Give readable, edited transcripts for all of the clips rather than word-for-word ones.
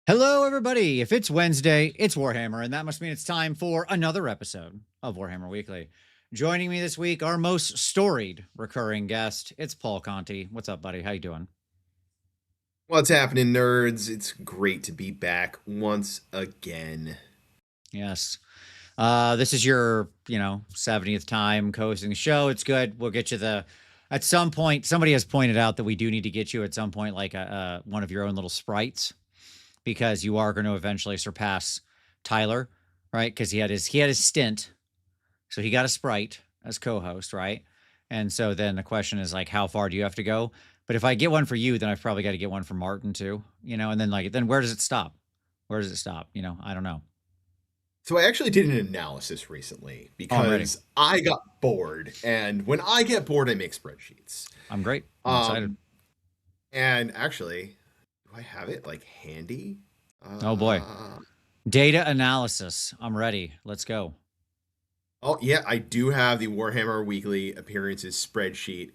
Hello, everybody. If it's Wednesday, it's Warhammer, and that must mean it's time for another episode of Warhammer Weekly. Joining me this week, our most storied recurring guest, it's Paul Conti. What's up, buddy? How you doing? What's happening, nerds? It's great to be back once again. Yes. This is your, 70th time co-hosting the show. It's good. We'll get you at some point, somebody has pointed out that we do need to get you at some point, like one of your own little sprites, because you are going to eventually surpass Tyler, right? Because he had his stint, so he got a sprite as co-host, right? And so then the question is like, how far do you have to go? But if I get one for you, then I've probably got to get one for Martin too, and then where does it stop? Where does it stop? I don't know. So I actually did an analysis recently Already, because I got bored, and when I get bored, I make spreadsheets. I'm great. I'm excited. Um, and actually, do I have it like handy? Oh boy, data analysis. I'm ready. Let's go. Oh yeah, I do have the Warhammer Weekly appearances spreadsheet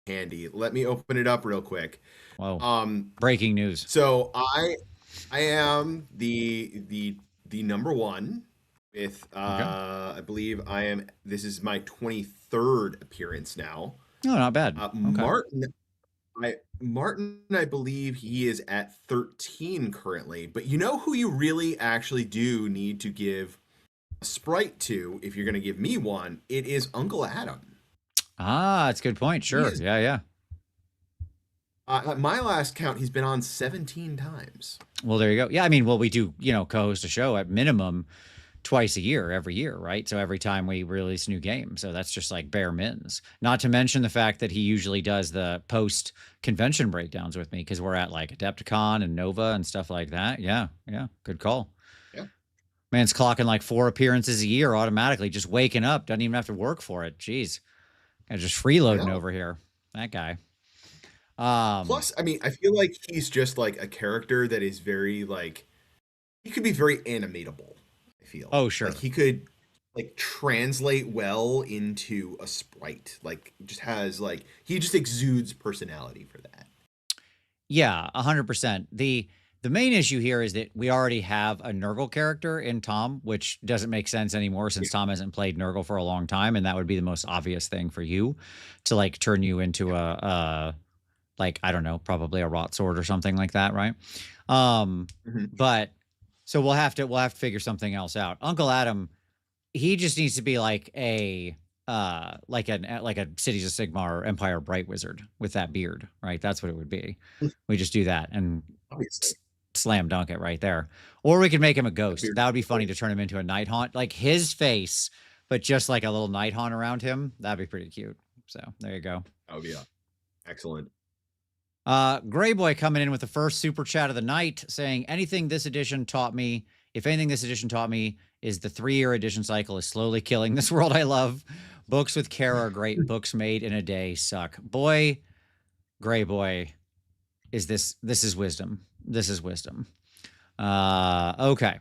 handy. Let me open it up real quick. Whoa, Um, breaking news. so I am the number one with Okay. I believe this is my 23rd appearance now. No, not bad. Okay. Martin, I believe he is at 13 currently, but you know who you really actually do need to give a sprite to if you're going to give me one? It is Uncle Adam. Ah, that's a good point. He Sure. is Yeah, yeah. at my last count, he's been on 17 times. Well, there you go. Yeah, I mean, well, we do, co-host a show at minimum twice a year, every year, right? So every time we release a new game. So that's just like bare mins. Not to mention the fact that he usually does the post convention breakdowns with me because we're at like Adepticon and Nova and stuff like that. Yeah, yeah. Good call. Yeah. Man's clocking like 4 appearances a year automatically, just waking up, doesn't even have to work for it. Jeez. Just I freeloading know. over here. That guy. Plus, I mean, I feel like he's just like a character that is very like he could be very animatable. I feel Oh, like sure. he could like translate well into a sprite. Like just has like he just exudes personality for that. Yeah, 100%. The main issue here is that we already have a Nurgle character in Tom, which doesn't make sense anymore since Yeah, Tom hasn't played Nurgle for a long time, and that would be the most obvious thing for you to like turn you into yeah. a like I don't know, probably a rot sword or something like that, right? Um, Mhm. but so we'll have to figure something else out. Uncle Adam, he just needs to be like a Cities of Sigmar or Empire Bright Wizard with that beard, right? That's what it would be. We just do that and Obviously, slam dunk it right there. Or we could make him a that ghost. beard. That would be funny to turn him into a night haunt, like his face, but just like a little night haunt around him. That'd be pretty cute. So there you go. Oh yeah, excellent. Gray Boy coming in with the first super chat of the night saying, anything this edition taught me, if anything this edition taught me, is the 3-year edition cycle is slowly killing this world I love. Books with care are great. Books made in a day suck. Boy, Gray Boy, this is wisdom. This is wisdom. Okay.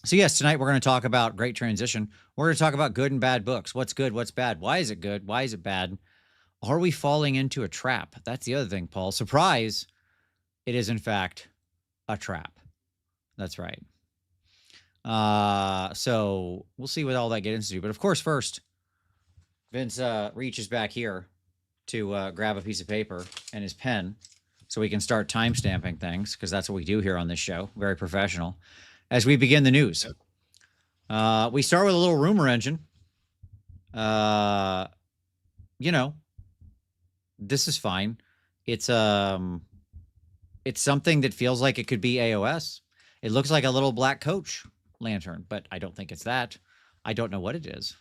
So yes, tonight we're going to talk about great transition. We're going to talk about good and bad books. What's good? What's bad? Why is it good? Why is it bad? Are we falling into a trap? That's the other thing, Paul. Surprise. It is, in fact, a trap. That's right. So we'll see what all that gets into. But of course, first, Vince reaches back here to grab a piece of paper and his pen so we can start time stamping things because that's what we do here on this show. Very professional. As we begin the news, we start with a little rumor engine. Uh, you know, this is fine. It's something that feels like it could be AOS. It looks like a little black coach lantern, but I don't think it's that. I don't know what it is.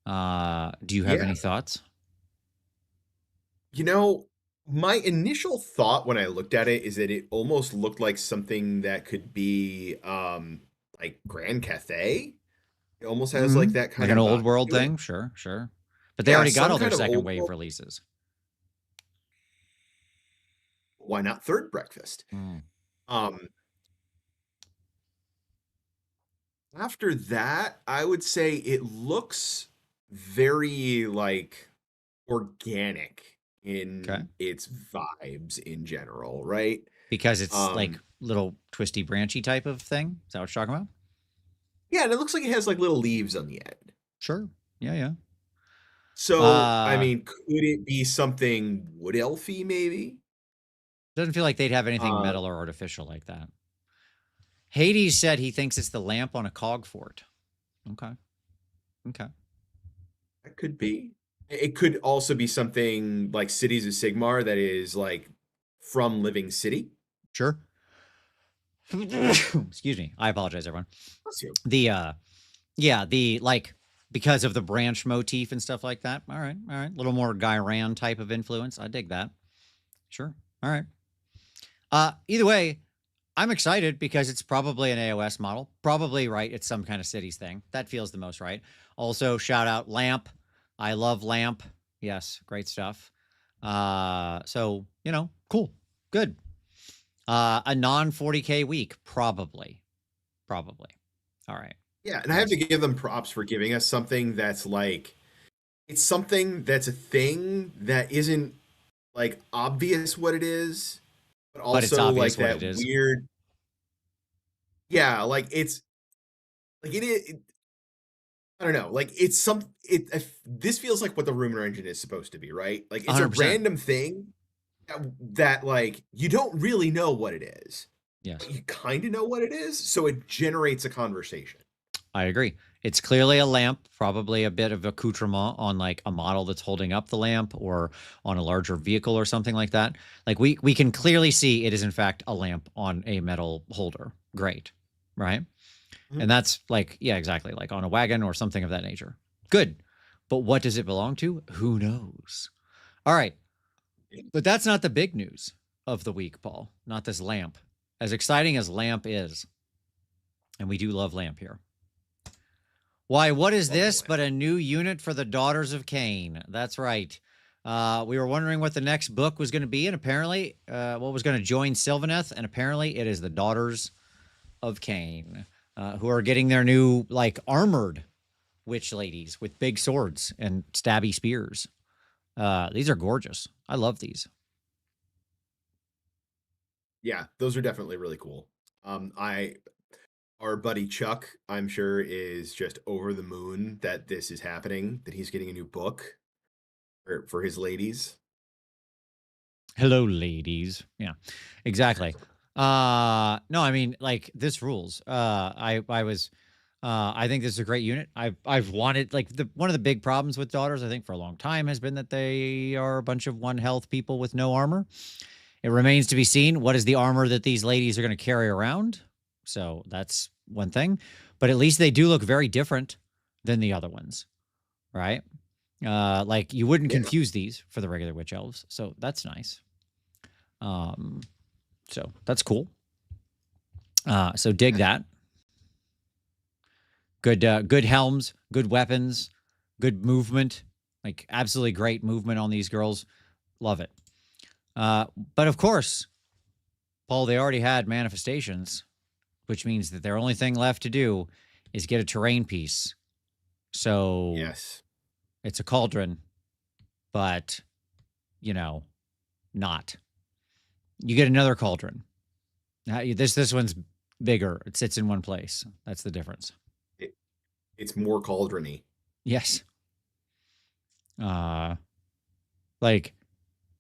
Do you have Yeah, any thoughts? you know, my initial thought when I looked at it is that it almost looked like something that could be like Grand Cathay. It almost has like that Like kind an of old world feeling. thing? Sure, sure. But they Yeah, already got some all their kind of second old wave world. releases. Why not third breakfast? Mm. Um, After that, I would say it looks very like organic Okay. in its vibes in general, right? Because it's like Um, little twisty branchy type of thing. Is that what you're talking about? Yeah, and it looks like it has like little leaves on the end. Sure. Yeah, yeah. So, I Uh, mean, could it be something wood elfy maybe? doesn't feel like they'd have anything Uh, metal or artificial like that. Hades said he thinks it's the lamp on a cog fort. Okay. Okay. that could be. It could also be something like Cities of Sigmar that is like from Living City. Sure. Excuse me. I apologize, everyone. Let's see. The yeah, the like because of the branch motif and stuff like that. All right, all right. A little more Guy Rand type of influence. I dig that. Sure. All right. Either way, I'm excited because it's probably an AOS model. Probably right. It's some kind of cities thing. That feels the most right. Also, shout out Lamp. I love Lamp. Yes, great stuff. So, you know, cool. Good. A non 40K week, probably. Probably. All right. Yeah, and I have to give them props for giving us something that's like it's something that's a thing that isn't like obvious what it is, but But it's also like obvious what it that is. weird. Yeah, like it's like I don't know, like it's some it. This feels like what the rumor engine is supposed to be, right? Like it's a 100%. random thing that like you don't really know what it is, Yes. but you kind of know what it is, so it generates a conversation. I agree. It's clearly a lamp, probably a bit of accoutrement on like a model that's holding up the lamp or on a larger vehicle or something like that. Like we can clearly see it is in fact a lamp on a metal holder. Great. Right? Mhm. And that's like, yeah, exactly. Like on a wagon or something of that nature. Good. But what does it belong to? Who knows? All right. But that's not the big news of the week, Paul. Not this lamp. As exciting as lamp is, and we do love lamp here. Why, what is Love the this lamp. but a new unit for the Daughters of Cain? That's right. We were wondering what the next book was going to be, and apparently, what was going to join Sylvaneth, and apparently, it is the Daughters of Cain, who are getting their new, like, armored witch ladies with big swords and stabby spears. These are gorgeous. I love these. Yeah, those are definitely really cool. I Our buddy Chuck, I'm sure, is just over the moon that this is happening, that he's getting a new book for his ladies. Hello, ladies. Yeah, exactly. No, I mean, like this rules. I think this is a great unit. I've wanted like the one of the big problems with daughters, I think, for a long time has been that they are a bunch of one health people with no armor. It remains to be seen what is the armor that these ladies are going to carry around. So that's one thing. But at least they do look very different than the other ones, right? Like you wouldn't Yeah. confuse these for the regular witch elves, so that's nice. Um, so that's cool. So dig that. Good helms, good weapons, good movement. Like absolutely great movement on these girls. Love it. But of course, Paul, they already had manifestations, which means that their only thing left to do is get a terrain piece. So Yes. it's a cauldron, but you know, not. You get another cauldron. This one's bigger. It sits in one place. That's the difference. It, it's more cauldrony. Yes. Uh, like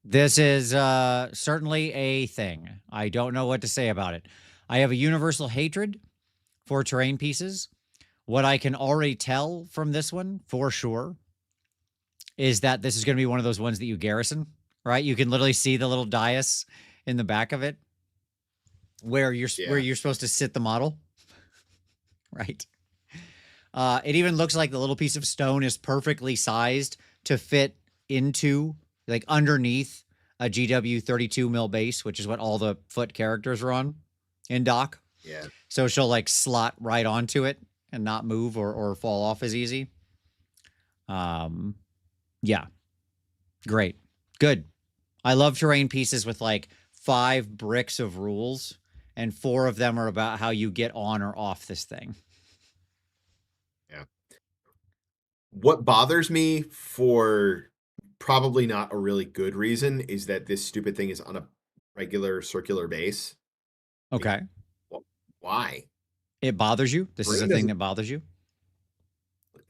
this is certainly a thing. I don't know what to say about it. I have a universal hatred for terrain pieces. What I can already tell from this one for sure is that this is going to be one of those ones that you garrison, right? You can literally see the little dais in the back of it where Yeah. you're supposed to sit the model, right? It even looks like the little piece of stone is perfectly sized to fit into, like, underneath a GW 32 mil base, which is what all the foot characters are on in dock. Yeah. So she'll like slot right onto it and not move or fall off as easy. Um, yeah, great, good. I love terrain pieces with like 5 bricks of rules, and 4 of them are about how you get on or off this thing. Yeah. What bothers me for probably not a really good reason is that this stupid thing is on a regular circular base. Like, Okay. why? It bothers you? This is Terrain a thing doesn't that bothers you?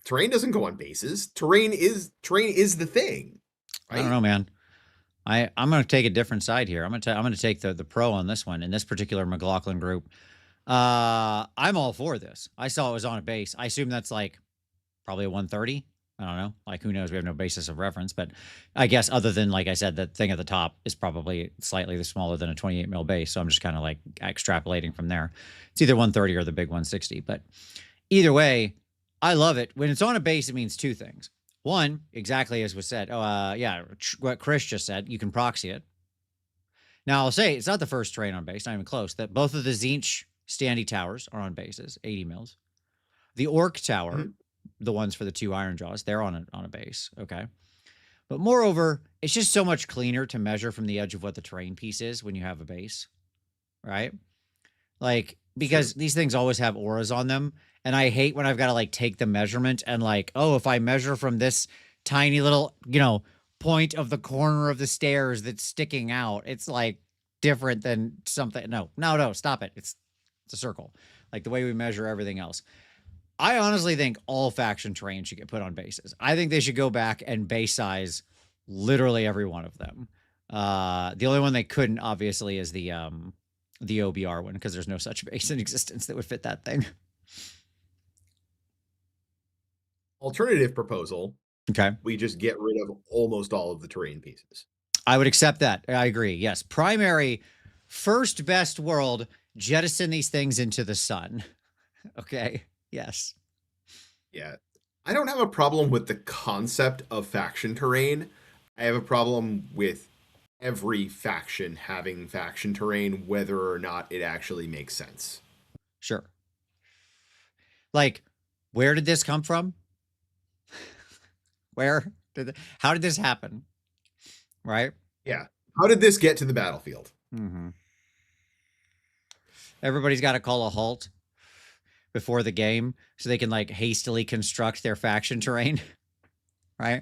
terrain doesn't go on bases. Terrain is the thing, I don't right? know, man. I'm going to take a different side here. I'm going to take the pro on this one in this particular McLaughlin group. I'm all for this. I saw it was on a base. I assume that's like probably a 130. I don't know. Like, who knows? We have no basis of reference, but I guess other than, like I said, the thing at the top is probably slightly smaller than a 28 mil base. So I'm just kind of like extrapolating from there. It's either 130 or the big 160. But either way, I love it. When it's on a base, it means two things. One, exactly as was said. Yeah, what Chris just said, you can proxy it. Now, I'll say it's not the first terrain on base, not even close. That both of the Zinch standy towers are on bases, 80 mils. The Orc Tower, Mhm. the ones for the two Iron Jaws, they're on a base. Okay. But moreover, it's just so much cleaner to measure from the edge of what the terrain piece is when you have a base, right? Like, Sure. because these things always have auras on them. And I hate when I've got to like take the measurement and like, oh, if I measure from this tiny little, point of the corner of the stairs that's sticking out, it's like different than something. No, stop it. It's a circle. Like the way we measure everything else. I honestly think all faction terrain should get put on bases. I think they should go back and base size literally every one of them. The only one they couldn't, obviously, is the OBR one, because there's no such base in existence that would fit that thing. Alternative proposal, Okay. we just get rid of almost all of the terrain pieces. I would accept that. I agree. Yes. Primary, first best world, jettison these things into the sun. Okay. Yes. Yeah. I don't have a problem with the concept of faction terrain. I have a problem with every faction having faction terrain, whether or not it actually makes sense. Sure. Like, where did this come from? How did this happen? Right? Yeah. How did this get to the battlefield? Mm-hmm. Everybody's got to call a halt before the game so they can like hastily construct their faction terrain, right?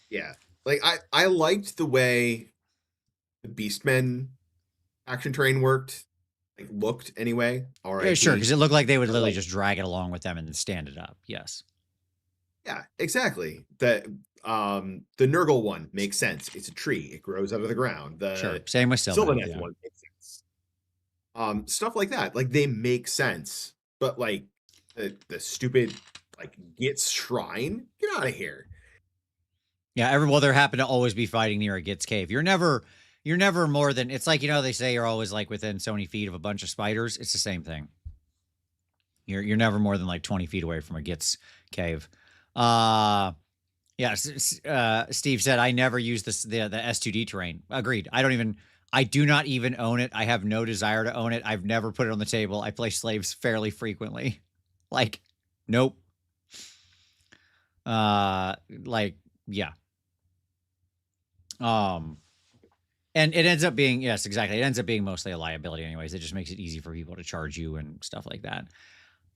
Yeah. Like I liked the way the Beastmen action terrain worked, like looked anyway. Yeah, sure, because R.I.P. it looked like they would But literally like, just drag it along with them and then stand it up. Yes. yeah, exactly. The Nurgle one makes sense. It's a tree. It grows out of the ground. Sure. The Same with Sylvaneth, Sylvaneth yeah. one makes sense. Stuff like that. Like they make sense. But like the stupid like Gitz shrine, get out of here. Yeah, there happen to always be fighting near a Gitz cave. You're never more than, it's like, they say you're always like within so many feet of a bunch of spiders. It's the same thing. You're never more than like 20 feet away from a Gitz cave. Yeah, Steve said I never use the S2D terrain. Agreed. I do not even own it. I have no desire to own it. I've never put it on the table. I play slaves fairly frequently. Like, nope. Like, yeah. Um, and it ends up being, yes, exactly. It ends up being mostly a liability anyways. It just makes it easy for people to charge you and stuff like that.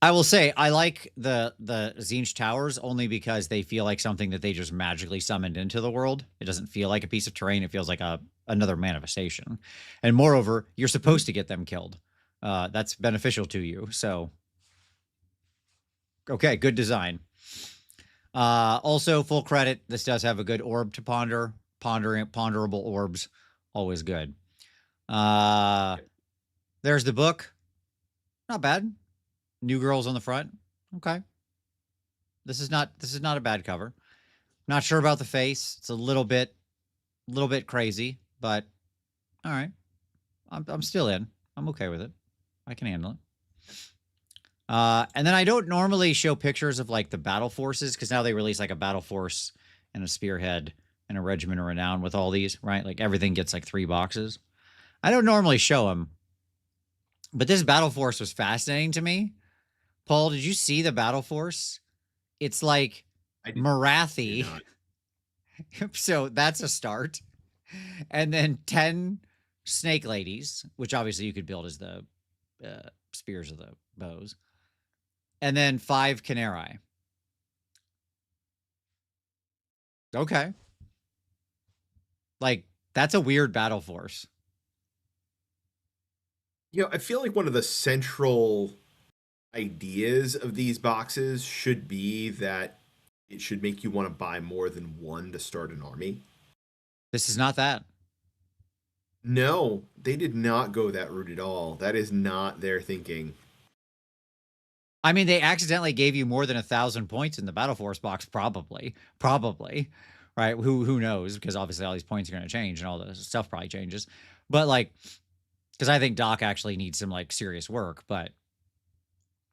I will say I like the Zinch towers only because they feel like something that they just magically summoned into the world. It doesn't feel like a piece of terrain. It feels like another manifestation. And moreover, you're supposed to get them killed. That's beneficial to you. So, okay, good design. Also, full credit. This does have a good orb to ponder. Ponderable orbs, always good. There's the book. Not bad. New girls on the front. Okay. This is not a bad cover. Not sure about the face. It's a little bit crazy, but all right. I'm still in. I'm okay with it. I can handle it. And then I don't normally show pictures of like the battle forces because now they release like a battle force and a spearhead and a regiment of renown with all these, right? Like everything gets like 3 boxes. I don't normally show them, but this battle force was fascinating to me. Paul, did you see the battle force? It's like I did Marathi. not. So that's a start. And then 10 snake ladies, which obviously you could build as the spears of the bows. And then 5 canary. Okay. Like, that's a weird battle force. I feel like one of the central ideas of these boxes should be that it should make you want to buy more than one to start an army. This is not that. No, they did not go that route at all. That is not their thinking. I mean, they accidentally gave you more than 1,000 points in the Battle Force box, probably, right? Who knows? Because obviously all these points are going to change, and all the stuff probably changes. But like, because I think Doc actually needs some like serious work, but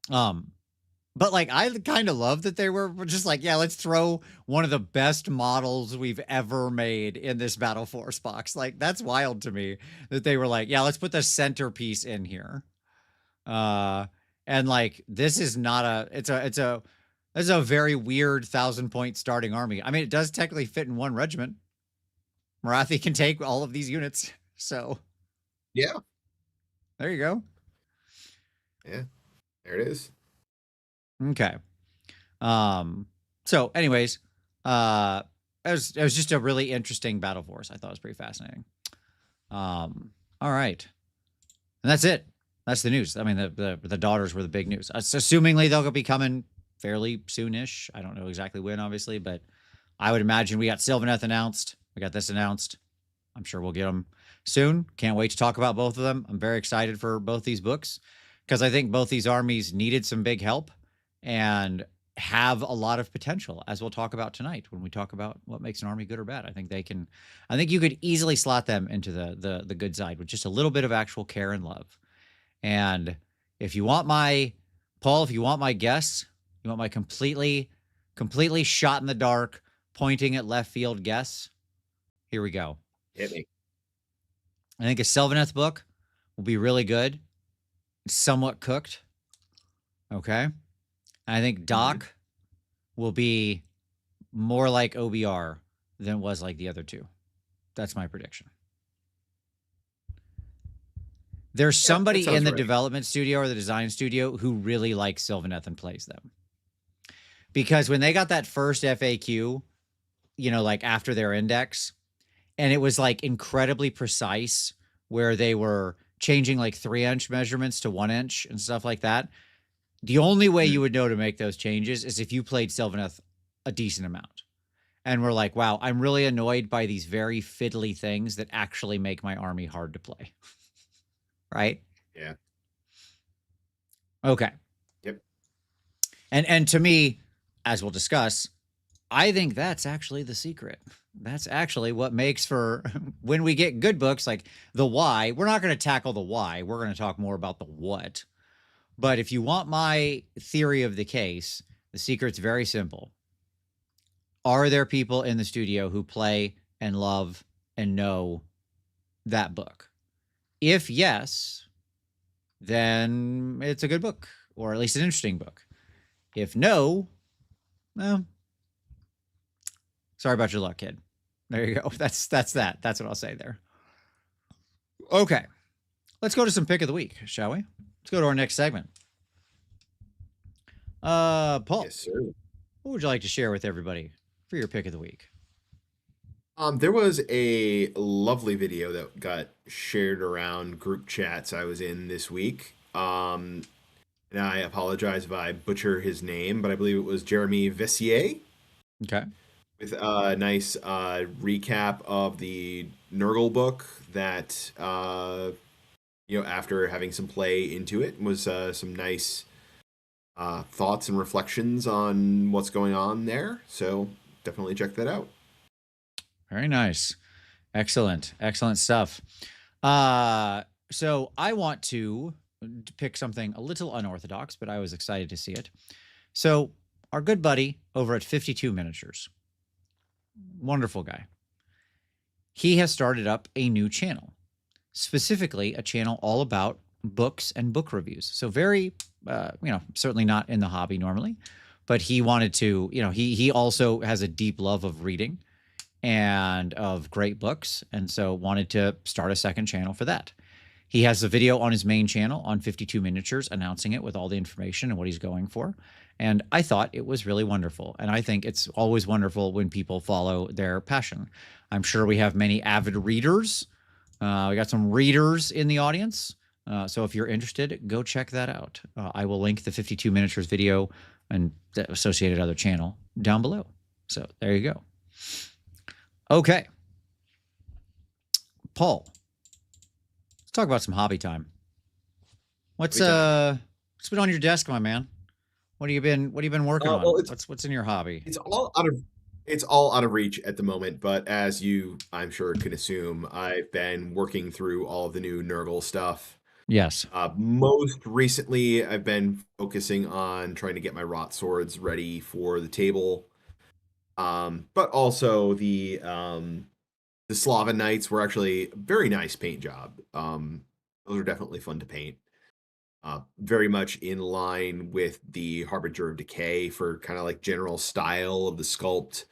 like, I kind of love that they were just like, yeah, let's throw one of the best models we've ever made in this Battle Force box. Like, that's wild to me that they were like, yeah, let's put the centerpiece in here. And like, this is not it's a very weird 1,000-point starting army. I mean, it does technically fit in one regiment. Marathi can take all of these units. So Yeah. there you go. Yeah. There it is. Okay. So anyways, it was just a really interesting Battle Force. I thought it was pretty fascinating. All right. And that's it. That's the news. I mean, the daughters were the big news. Assumingly they'll be coming fairly soonish. I don't know exactly when, obviously, but I would imagine we got Sylvaneth announced. We got this announced. I'm sure we'll get them soon. Can't wait to talk about both of them. I'm very excited for both these books because I think both these armies needed some big help and have a lot of potential, as we'll talk about tonight when we talk about what makes an army good or bad. I think you could easily slot them into the good side with just a little bit of actual care and love. And if you want my Paul, if you want my guess, you want my completely shot in the dark, pointing at left field guess, here we go. Hit me. I think a Sylvaneth book will be really good. It's somewhat cooked. Okay. I think Doc will be more like OBR than it was like the other two. That's my prediction. There's somebody in the development studio or the design studio who really likes Sylvaneth and plays them. Because when they got that first FAQ, like after their index, and it was like incredibly precise where they were changing like 3-inch measurements to 1-inch and stuff like that. The only way you would know to make those changes is if you played Sylvaneth a decent amount. And we're like, wow, I'm really annoyed by these very fiddly things that actually make my army hard to play. Right? Yeah. Okay. Yep. And to me, as we'll discuss, I think that's actually the secret. That's actually what makes for when we get good books like the why. We're not going to tackle the why. We're going to talk more about the what. But if you want my theory of the case, the secret's very simple. Are there people in the studio who play and love and know that book? If yes, then it's a good book, or at least an interesting book. If no, well, sorry about your luck, kid. There you go. That's that. That's what I'll say there. Okay. Let's go to some pick of the week, shall we? Let's go to our next segment. Paul. Yes, sir. What would you like to share with everybody for your pick of the week? There was a lovely video that got shared around group chats I was in this week. And I apologize if I butcher his name, but I believe it was Jeremy Vessier. Okay. With a nice recap of the Nurgle book that, after having some play into it, was some nice thoughts and reflections on what's going on there. So definitely check that out. Very nice. Excellent. Excellent stuff. So I want to pick something a little unorthodox, but I was excited to see it. So our good buddy over at 52 Miniatures, wonderful guy. He has started up a new channel, specifically a channel all about books and book reviews. So very, certainly not in the hobby normally, but he wanted to, he also has a deep love of reading and of great books. And so wanted to start a second channel for that. He has a video on his main channel on 52 Miniatures announcing it with all the information and what he's going for. And I thought it was really wonderful. And I think it's always wonderful when people follow their passion. I'm sure we have many avid readers. We got some readers in the audience. So if you're interested, go check that out. I will link the 52 miniatures video and the associated other channel down below. So there you go. Okay. Paul, let's talk about some hobby time. What's been on your desk, my man? What have you been working on? Well, What's in your hobby? it's all out of reach at the moment, but as you, I'm sure, can assume, I've been working through all of the new Nurgle stuff. Yes. Most recently, I've been focusing on trying to get my rot swords ready for the table. But also the Slaven Knights were actually a very nice paint job. Those are definitely fun to paint. Very much in line with the Harbinger of Decay for kind of like general style of the sculpt,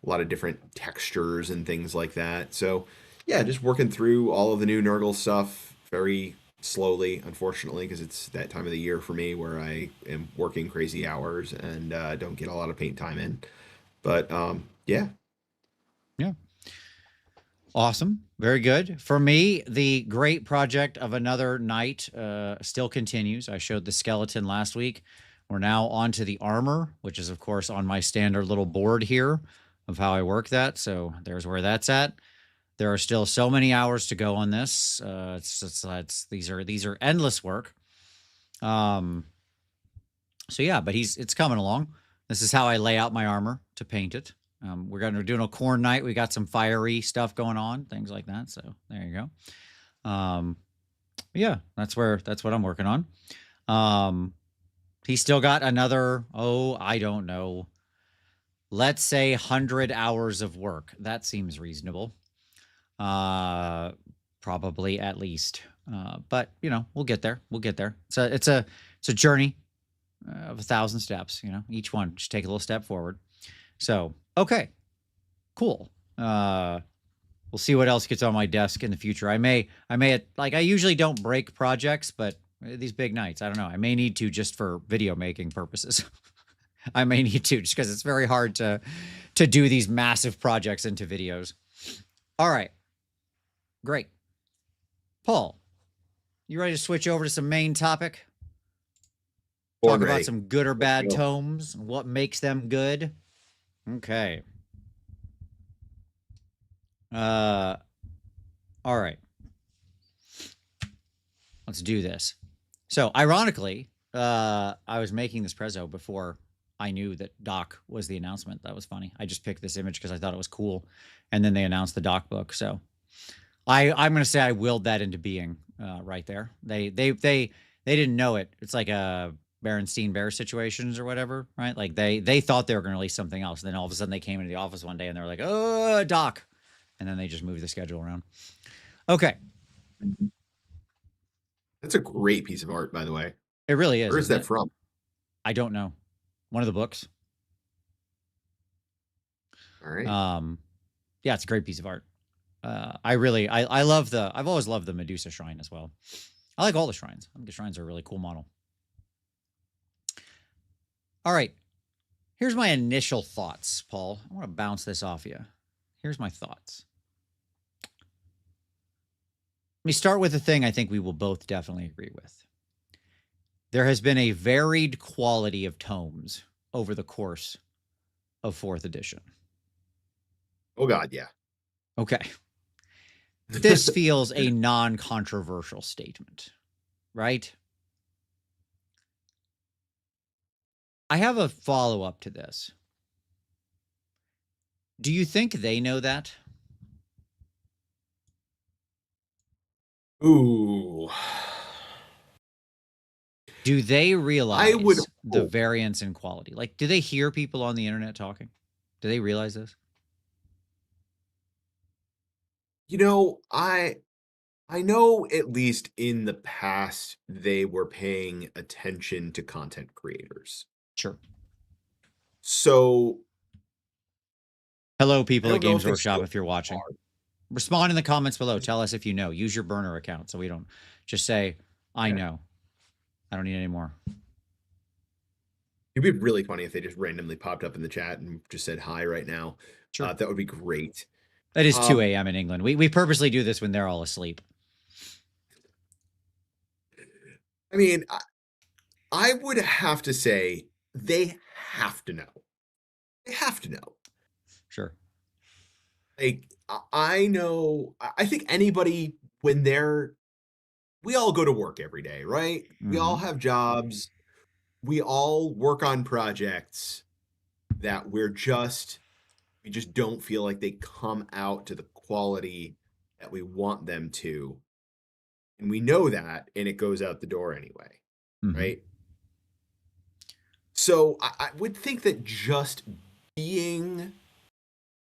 a lot of different textures and things like that. So, yeah, just working through all of the new Nurgle stuff very slowly, unfortunately, because it's that time of the year for me where I am working crazy hours and don't get a lot of paint time in. But yeah. Yeah. Awesome. Very good. For me, the great project of another night still continues. I showed the skeleton last week. We're now on to the armor, which is, of course, on my standard little board here of how I work that. So there's where that's at. There are still so many hours to go on this. These are endless work. So yeah, but it's coming along. This is how I lay out my armor to paint it. We're doing a corn night. We got some fiery stuff going on, things like that. So there you go. Yeah, that's what I'm working on. He's still got another, I don't know, let's say 100 hours of work. That seems reasonable. Probably at least. But we'll get there. We'll get there. It's a journey of 1,000 steps. Each one just take a little step forward. So okay, cool. We'll see what else gets on my desk in the future. I may I usually don't break projects, but these big nights, I don't know. I may need to just for video making purposes. I may need to just because it's very hard to do these massive projects into videos. All right. Great. Paul, you ready to switch over to some main topic? Talk about some good or bad tomes, what makes them good. Okay. All right. Let's do this. So, ironically, I was making this prezzo before I knew that Doc was the announcement. That was funny. I just picked this image because I thought it was cool, and then they announced the Doc book. So, I'm going to say I willed that into being right there. They didn't know it. It's like a Berenstein Bear situations or whatever, right? Like they thought they were going to release something else. Then all of a sudden they came into the office one day and they were like, "Oh, Doc," and then they just moved the schedule around. Okay, That's a great piece of art, by the way. it really is. Where is that from? I don't know. One of the books. All right. Yeah, it's a great piece of art. I love I've always loved the Medusa shrine as well. I like all the shrines. I think the shrines are a really cool model. All right. Here's my initial thoughts, Paul. I want to bounce this off you. Here's my thoughts. Let me start with the thing I think we will both definitely agree with. There has been a varied quality of tomes over the course of 4th edition. Oh, God, yeah. Okay. This feels a non-controversial statement, right? I have a follow-up to this. Do you think they know that? Ooh. Do they realize the hope. variance in quality? Like, do they hear people on the internet talking? Do they realize this? I know at least in the past they were paying attention to content creators. Sure. So hello, people I at don't know Games if they Workshop, still if you're watching. are. Respond in the comments below. Tell us if you know. Use your burner account so we don't just say, I know. I don't need any more. It'd be really funny if they just randomly popped up in the chat and just said hi right now. Sure. That would be great. It is 2 a.m. in England. We purposely do this when they're all asleep. I mean, I would have to say they have to know. They have to know. Sure. Like I know, I think anybody when we all go to work every day, right? We all Hmm. have jobs. We all work on projects that we just don't feel like they come out to the quality that we want them to. And we know that, and it goes out the door anyway, Hmm. right? So I would think that being,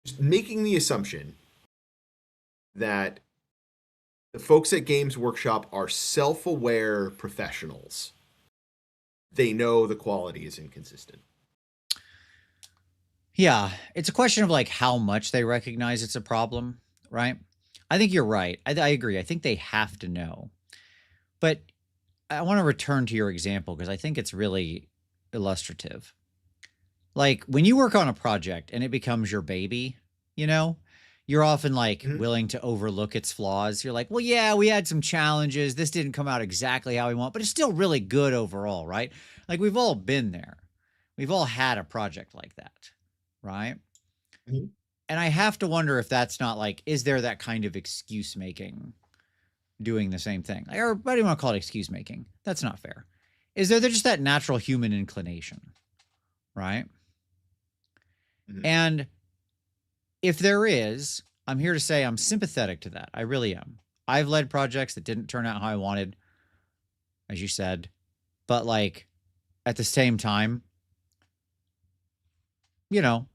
just making the assumption that the folks at Games Workshop are self aware professionals, they know the quality is inconsistent. Yeah, it's a question of like how much they recognize it's a problem, right? I think you're right. I agree. I think they have to know. But I want to return to your example because I think it's really illustrative. Like when you work on a project and it becomes your baby, you know, you're often like Mhm. willing to overlook its flaws. You're like, well, yeah, we had some challenges. This didn't come out exactly how we want, but it's still really good overall, right? Like we've all been there. We've all had a project like that, right? Mhm. And I have to wonder if that's not like, is there that kind of excuse making doing the same thing? Like, or what do you want to call it excuse making? That's not fair. Is there just that natural human inclination, right? Mhm. And if there is, I'm here to say I'm sympathetic to that. I really am. I've led projects that didn't turn out how I wanted, as you said, but like at the same time, you know,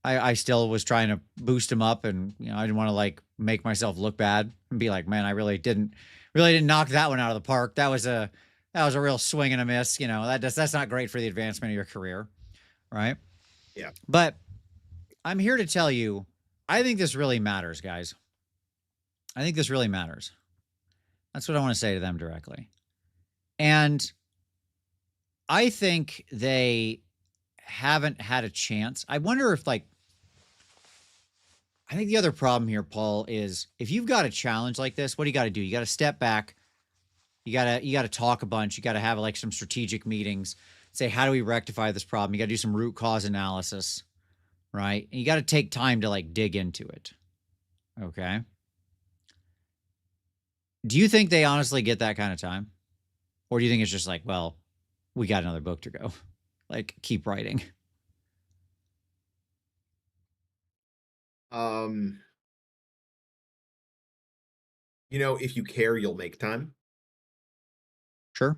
I still was trying to boost them up, and I didn't want to like make myself look bad and be like, man, I really didn't knock that one out of the park. That was a real swing and a miss. That's not great for the advancement of your career, right? Yeah. But I'm here to tell you, I think this really matters, guys. I think this really matters. That's what I want to say to them directly. And I think they haven't had a chance. I wonder if like I think the other problem here, Paul, is if you've got a challenge like this, what do you got to do? You got to step back. You got to talk a bunch. You got to have like some strategic meetings. Say, how do we rectify this problem? You got to do some root cause analysis, right? And you got to take time to like dig into it. Okay. Do you think they honestly get that kind of time? Or do you think it's just like, well, we got another book to go? Like, keep writing. Um, if you care, you'll make time. Sure.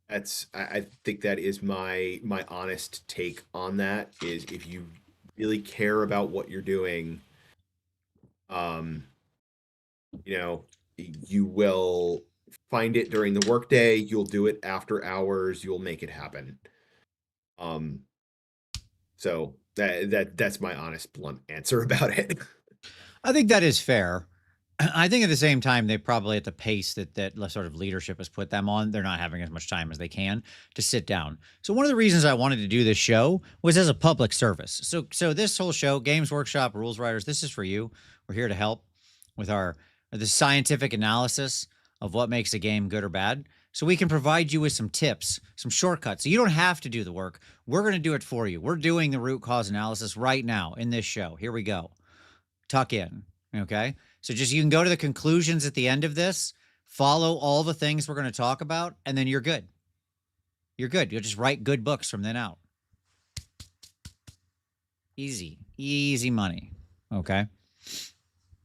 I think that is my honest take on that is if you really care about what you're doing, um, you know, you will find it during the workday, you'll do it after hours, you'll make it happen. Um, so that's my honest blunt answer about it. I think that is fair. I think at the same time, they probably at the pace that sort of leadership has put them on, they're not having as much time as they can to sit down. So one of the reasons I wanted to do this show was as a public service. So this whole show, Games Workshop Rules Writers, this is for you. We're here to help with the scientific analysis of what makes a game good or bad. So we can provide you with some tips, some shortcuts. So you don't have to do the work. We're going to do it for you. We're doing the root cause analysis right now in this show. Here we go. Tuck in. Okay. So just you can go to the conclusions at the end of this, follow all the things we're going to talk about, and then you're good. You're good. You'll just write good books from then out. Easy, easy money. Okay.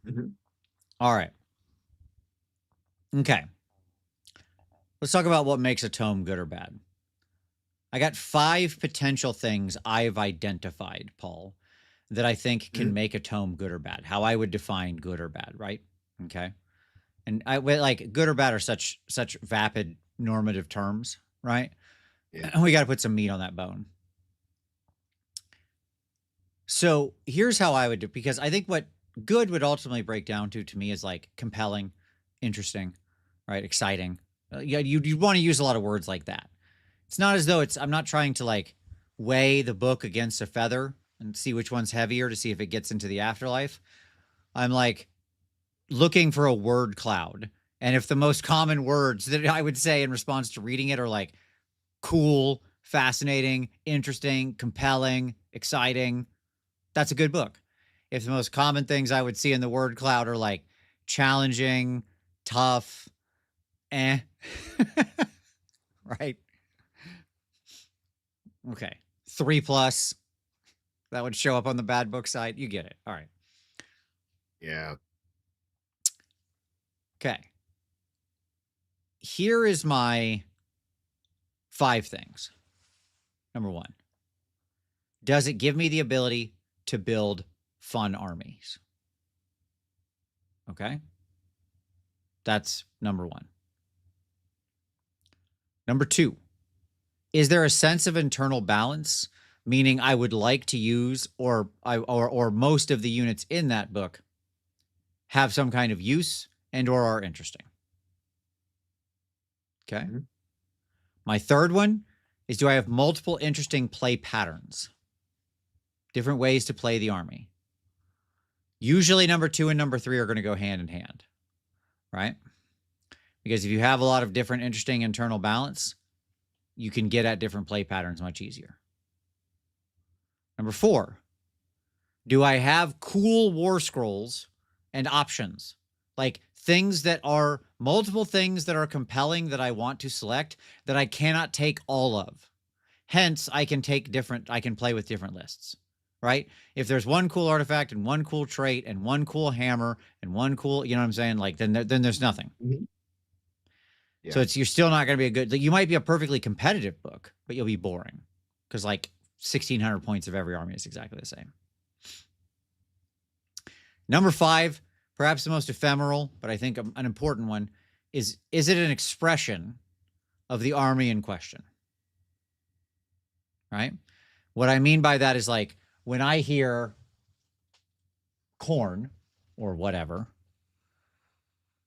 Mhm. All right. Okay. Let's talk about what makes a tome good or bad. I got 5 potential things I've identified, Paul, that I think can Mhm. make a tome good or bad. How I would define good or bad, right? Okay. And like good or bad are such vapid normative terms, right? Yeah. We got to put some meat on that bone. So here's how I would do, because I think what good would ultimately break down to me is like compelling, interesting, right? Exciting. Yeah, you want to use a lot of words like that. It's not as though I'm not trying to like weigh the book against a feather and see which one's heavier to see if it gets into the afterlife. I'm like looking for a word cloud And if the most common words that I would say in response to reading it are like cool, fascinating, interesting, compelling, exciting, that's a good book. If the most common things I would see in the word cloud are like challenging, tough, eh, right? Okay. 3+, that would show up on the bad book side. You get it. All right. Yeah. Okay. Here is my 5 things. Number 1, does it give me the ability to build fun armies? Okay. That's number 1. Number 2, is there a sense of internal balance, meaning I would like to use or most of the units in that book have some kind of use and or are interesting? Okay. Mhm. My third one is, do I have multiple interesting play patterns? Different ways to play the army. Usually number 2 and number 3 are going to go hand in hand, right? Because if you have a lot of different interesting internal balance, you can get at different play patterns much easier. Number 4, do I have cool war scrolls and options? Like things that are multiple things that are compelling that I want to select that I cannot take all of. Hence, I can play with different lists, right? If there's one cool artifact and one cool trait and one cool hammer and one cool, you know what I'm saying? Like then there's nothing. Mhm. So Yeah. you're still not going to be a good, you might be a perfectly competitive book, but you'll be boring because like 1,600 points of every army is exactly the same. Number 5, perhaps the most ephemeral, but I think an important one is it an expression of the army in question? Right? What I mean by that is like when I hear corn or whatever,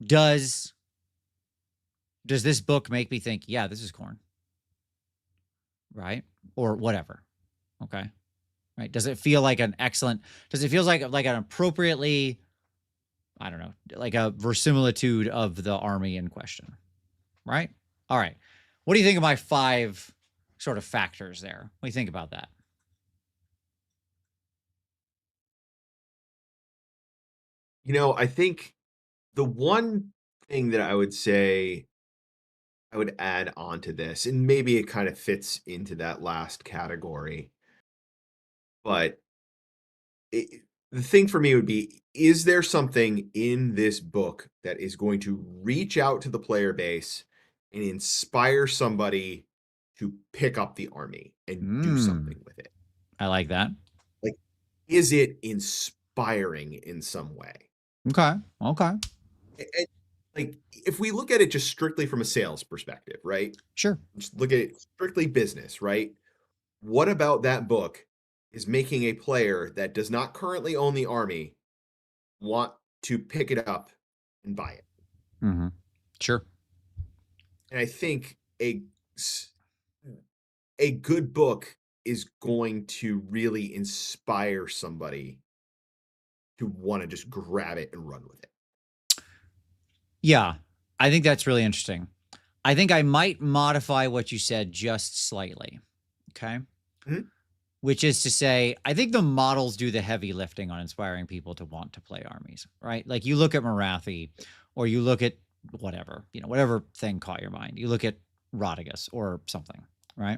does this book make me think, yeah, this is corn? Right? Or whatever. Okay. Right? Does it feel like does it feel like an appropriately, I don't know, like a verisimilitude of the army in question? Right? All right. What do you think of my 5 sort of factors there? What do you think about that? I think the one thing that I would say I would add on to this, and maybe it kind of fits into that last category, but the thing for me would be, is there something in this book that is going to reach out to the player base and inspire somebody to pick up the army and do something with it? I like that. Like, is it inspiring in some way? Okay. Okay. And, like, if we look at it just strictly from a sales perspective, right? Sure. Just look at it strictly business, right? What about that book is making a player that does not currently own the army want to pick it up and buy it? Mm-hmm. Sure. And I think a good book is going to really inspire somebody to want to just grab it and run with it. Yeah. I think that's really interesting. I think I might modify what you said just slightly. Okay. Mhm. Which is to say, I think the models do the heavy lifting on inspiring people to want to play armies, right? Like you look at Marathi or you look at whatever, whatever thing caught your mind. You look at Rodigus or something, right?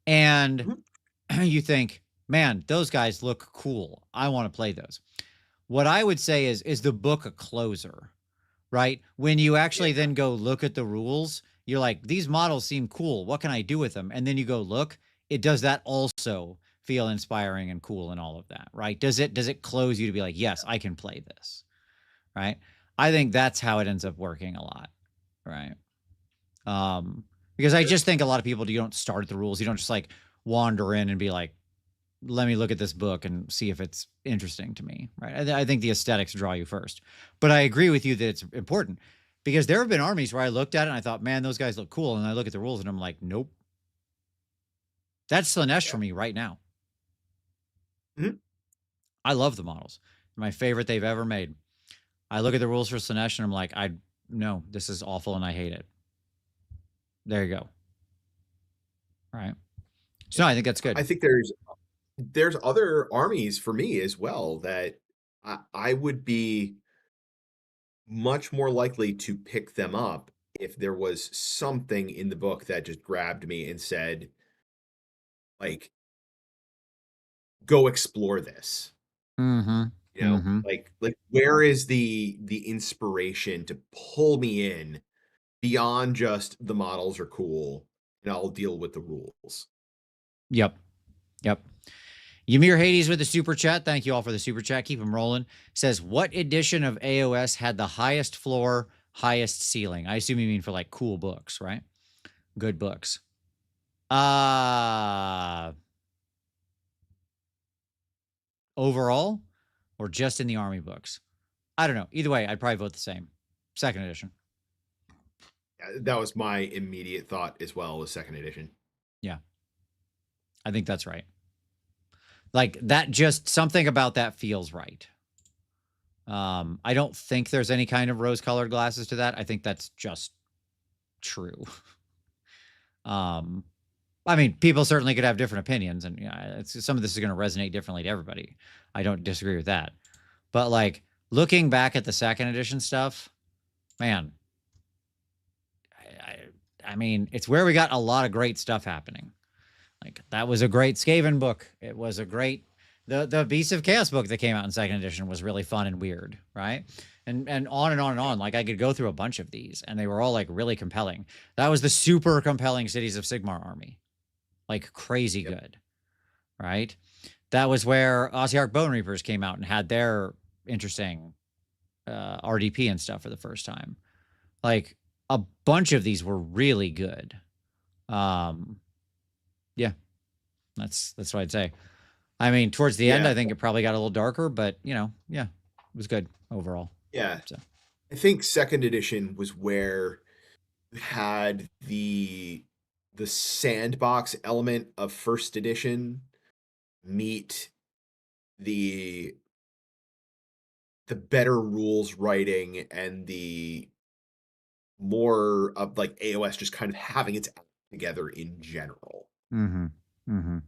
And Mhm. you think, man, those guys look cool. I want to play those. What I would say is the book a closer, right? When you actually Yeah. then go look at the rules, you're like, these models seem cool. What can I do with them? And then you go look, it does that also feel inspiring and cool and all of that, right? Does it close you to be like, yes, I can play this, right? I think that's how it ends up working a lot, right? Because I just think a lot of people, you don't start at the rules. You don't just like wander in and be like, let me look at this book and see if it's interesting to me, right? I think the aesthetics draw you first. But I agree with you that it's important because there have been armies where I looked at it and I thought, man, those guys look cool. And I look at the rules and I'm like, nope. That's Slanesh for Yeah. me right now. Mhm. I love the models. My favorite they've ever made. I look at the rules for Slanesh and I'm like, no, this is awful and I hate it. There you go. All right. So no, I think that's good. I think there's other armies for me as well that I would be much more likely to pick them up if there was something in the book that just grabbed me and said, like, go explore this. Mm-hmm. You know, Mm-hmm. like where is the inspiration to pull me in beyond just the models are cool and I'll deal with the rules. Yep. Yep. Ymir Hades with the super chat. Thank you all for the super chat. Keep them rolling. Says, what edition of AOS had the highest floor, highest ceiling? I assume you mean for like cool books, right? Good books. Overall or just in the army books? I don't know. Either way, I'd probably vote the same. Second edition. That was my immediate thought as well, was second edition. Yeah. I think that's right. Like that, just something about that feels right. I don't think there's any kind of rose-colored glasses to that. I think that's just true. I mean, people certainly could have different opinions, and yeah, some of this is going to resonate differently to everybody. I don't disagree with that. But like looking back at the second edition stuff, man, I mean, it's where we got a lot of great stuff happening. Like that was a great Skaven book. It was a great the Beasts of Chaos book that came out in second edition was really fun and weird, right? And on and on and on. Like I could go through a bunch of these, and they were all like really compelling. That was the super compelling Cities of Sigmar army, like crazy good, right? That was where Ossiarch Bone Reapers came out and had their interesting RDP and stuff for the first time. Like a bunch of these were really good. Yeah, that's what I'd say. I mean, towards the end, I think it probably got a little darker, but yeah, it was good overall. Yeah. So I think second edition was where you had the sandbox element of first edition meet the better rules writing and the more of like AOS just kind of having its act together in general. mm-hmm. Mm-hmm.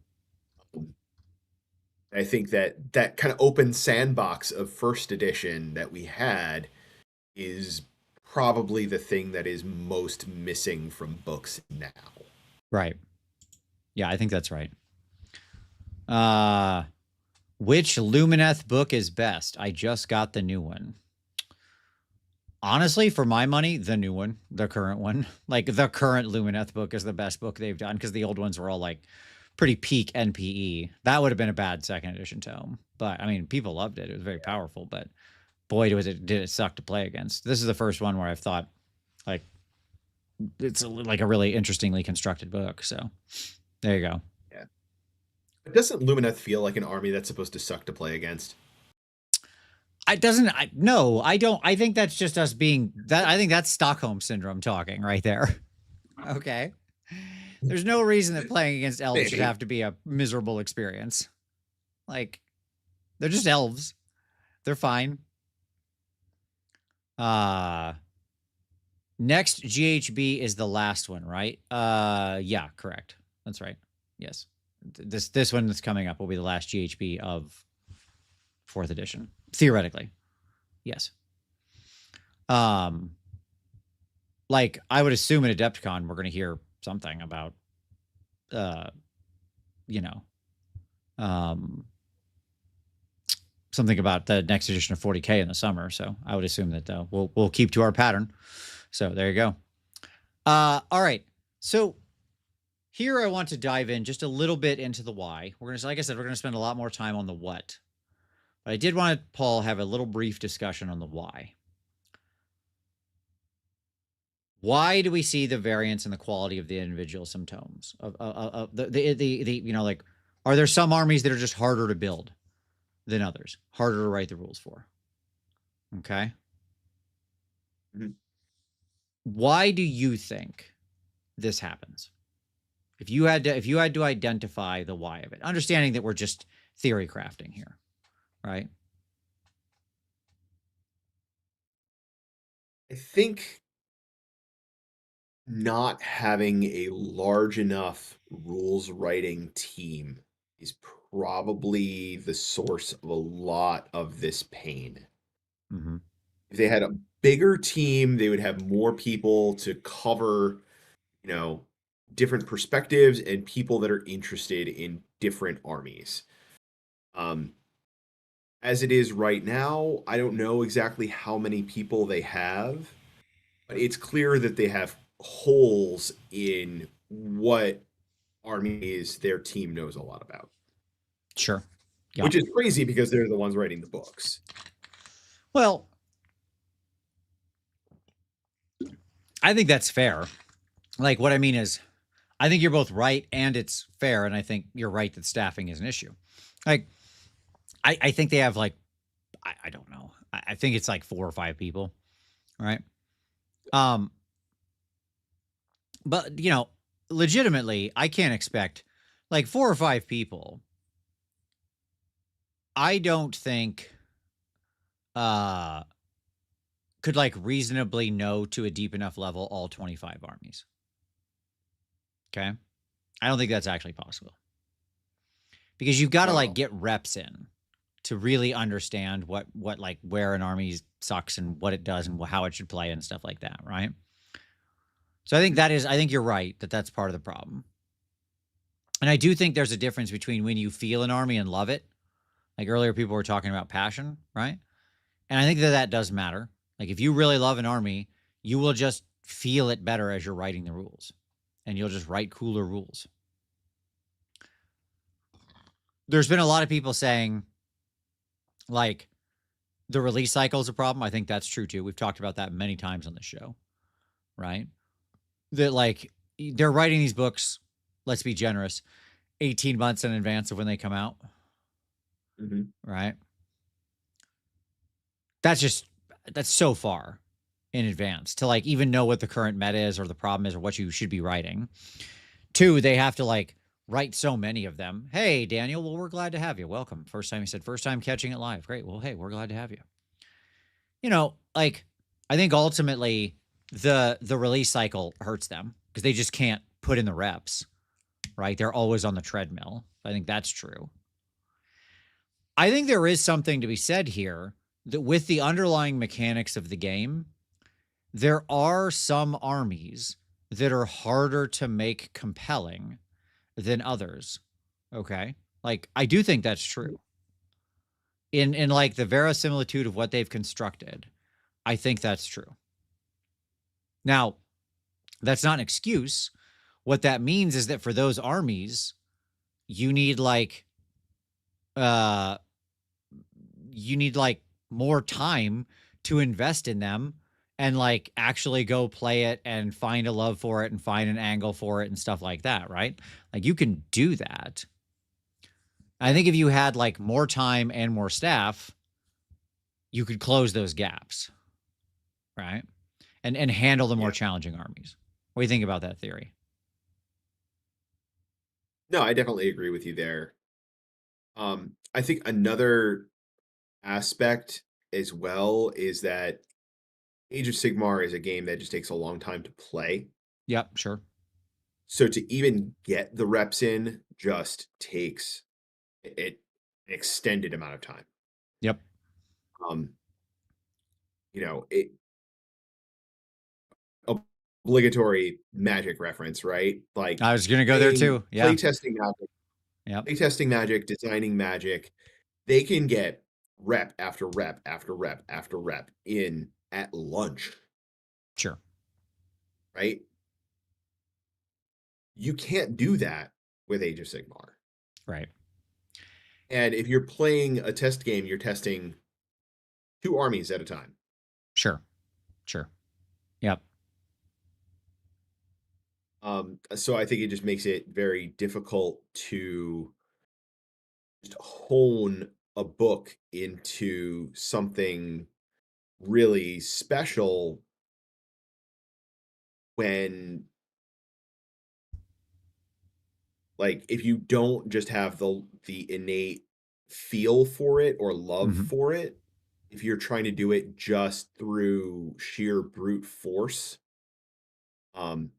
I think that kind of open sandbox of first edition that we had is probably the thing that is most missing from books now. Right. Yeah, I think that's right. Which Lumineth book is best? I just got the new one. Honestly, for my money, the new one, the current one, like the current Lumineth book is the best book they've done because the old ones were all like pretty peak NPE. That would have been a bad second edition tome, but I mean, people loved it. It was very powerful, but boy, did it suck to play against. This is the first one where I've thought like it's like a really interestingly constructed book. So there you go. Yeah. But doesn't Lumineth feel like an army that's supposed to suck to play against? No, I don't. I think that's just us being that. I think that's Stockholm syndrome talking right there. Okay. There's no reason that playing against elves should have to be a miserable experience. Like, they're just elves. They're fine. Next GHB is the last one, right? Yeah, correct. That's right. Yes. This one that's coming up will be the last GHB of 4th edition. Theoretically. Yes. Like I would assume at Adepticon we're going to hear something about something about the next edition of 40K in the summer. So I would assume that we'll keep to our pattern. So there you go. All right. So here I want to dive in just a little bit into the why. We're gonna, like I said, we're gonna spend a lot more time on the what. But I did want Paul have a little brief discussion on the why. Why do we see the variance in the quality of the individual symptoms of like, are there some armies that are just harder to build than others, harder to write the rules for? Okay. Mm-hmm. Why do you think this happens? If you had to identify the why of it, understanding that we're just theory crafting here, right? I think not having a large enough rules writing team is probably the source of a lot of this pain. Mm-hmm. If they had a bigger team, they would have more people to cover, you know, different perspectives and people that are interested in different armies. Um, as it is right now, I don't know exactly how many people they have, but it's clear that they have holes in what armies their team knows a lot about, Sure. which Yep. is crazy because they're the ones writing the books. Well, I think that's fair. Like, what I mean is, I think you're both right and it's fair. And I think you're right that staffing is an issue. Like, I think they have like, I don't know. I think it's like 4 or 5 people. Right. Um, but legitimately, I can't expect like 4 or 5 people. I don't think uh could like reasonably know to a deep enough level all 25 armies. Okay. I don't think that's actually possible because you've got to like Wow. get reps in to really understand what like where an army sucks and what it does and how it should play and stuff like that, right? So I think you're right that that's part of the problem. And I do think there's a difference between when you feel an army and love it. Like earlier people were talking about passion, right? And I think that that does matter. Like if you really love an army, you will just feel it better as you're writing the rules and you'll just write cooler rules. There's been a lot of people saying like the release cycle is a problem. I think that's true too. We've talked about that many times on the show, right? That like they're writing these books, let's be generous, 18 months in advance of when they come out, Mhm. right? That's that's so far in advance to like even know what the current meta is or the problem is or what you should be writing. Two, they have to like write so many of them. Hey, Daniel, well, we're glad to have you. Welcome. First time, he said, first time catching it live. Great. Well, hey, we're glad to have you. Like I think ultimately the release cycle hurts them because they just can't put in the reps, right? They're always on the treadmill. I think that's true. I think there is something to be said here that with the underlying mechanics of the game, there are some armies that are harder to make compelling than others. Okay? Like I do think that's true. In like the verisimilitude of what they've constructed, I think that's true. Now, that's not an excuse. What that means is that for those armies, you need like uh you need like more time to invest in them and like actually go play it and find a love for it and find an angle for it and stuff like that, right? Like you can do that. I think if you had like more time and more staff, you could close those gaps, right? And handle the more Yeah. challenging armies. What do you think about that theory? No, I definitely agree with you there. I think another aspect as well is that Age of Sigmar is a game that just takes a long time to play. Yep, sure. So to even get the reps in just takes it an extended amount of time. Yep. Um, it obligatory magic reference, right? Like I was gonna go there too. Yeah. playtesting magic, Yep. designing magic, they can get rep after rep after rep after rep in at lunch, Sure. right? You can't do that with Age of Sigmar. Right. And if you're playing a test game, you're testing two armies at a time. Sure. Sure. Yep. So I think it just makes it very difficult to just hone a book into something really special when, like, if you don't just have the innate feel for it or love Mhm. for it, if you're trying to do it just through sheer brute force, um,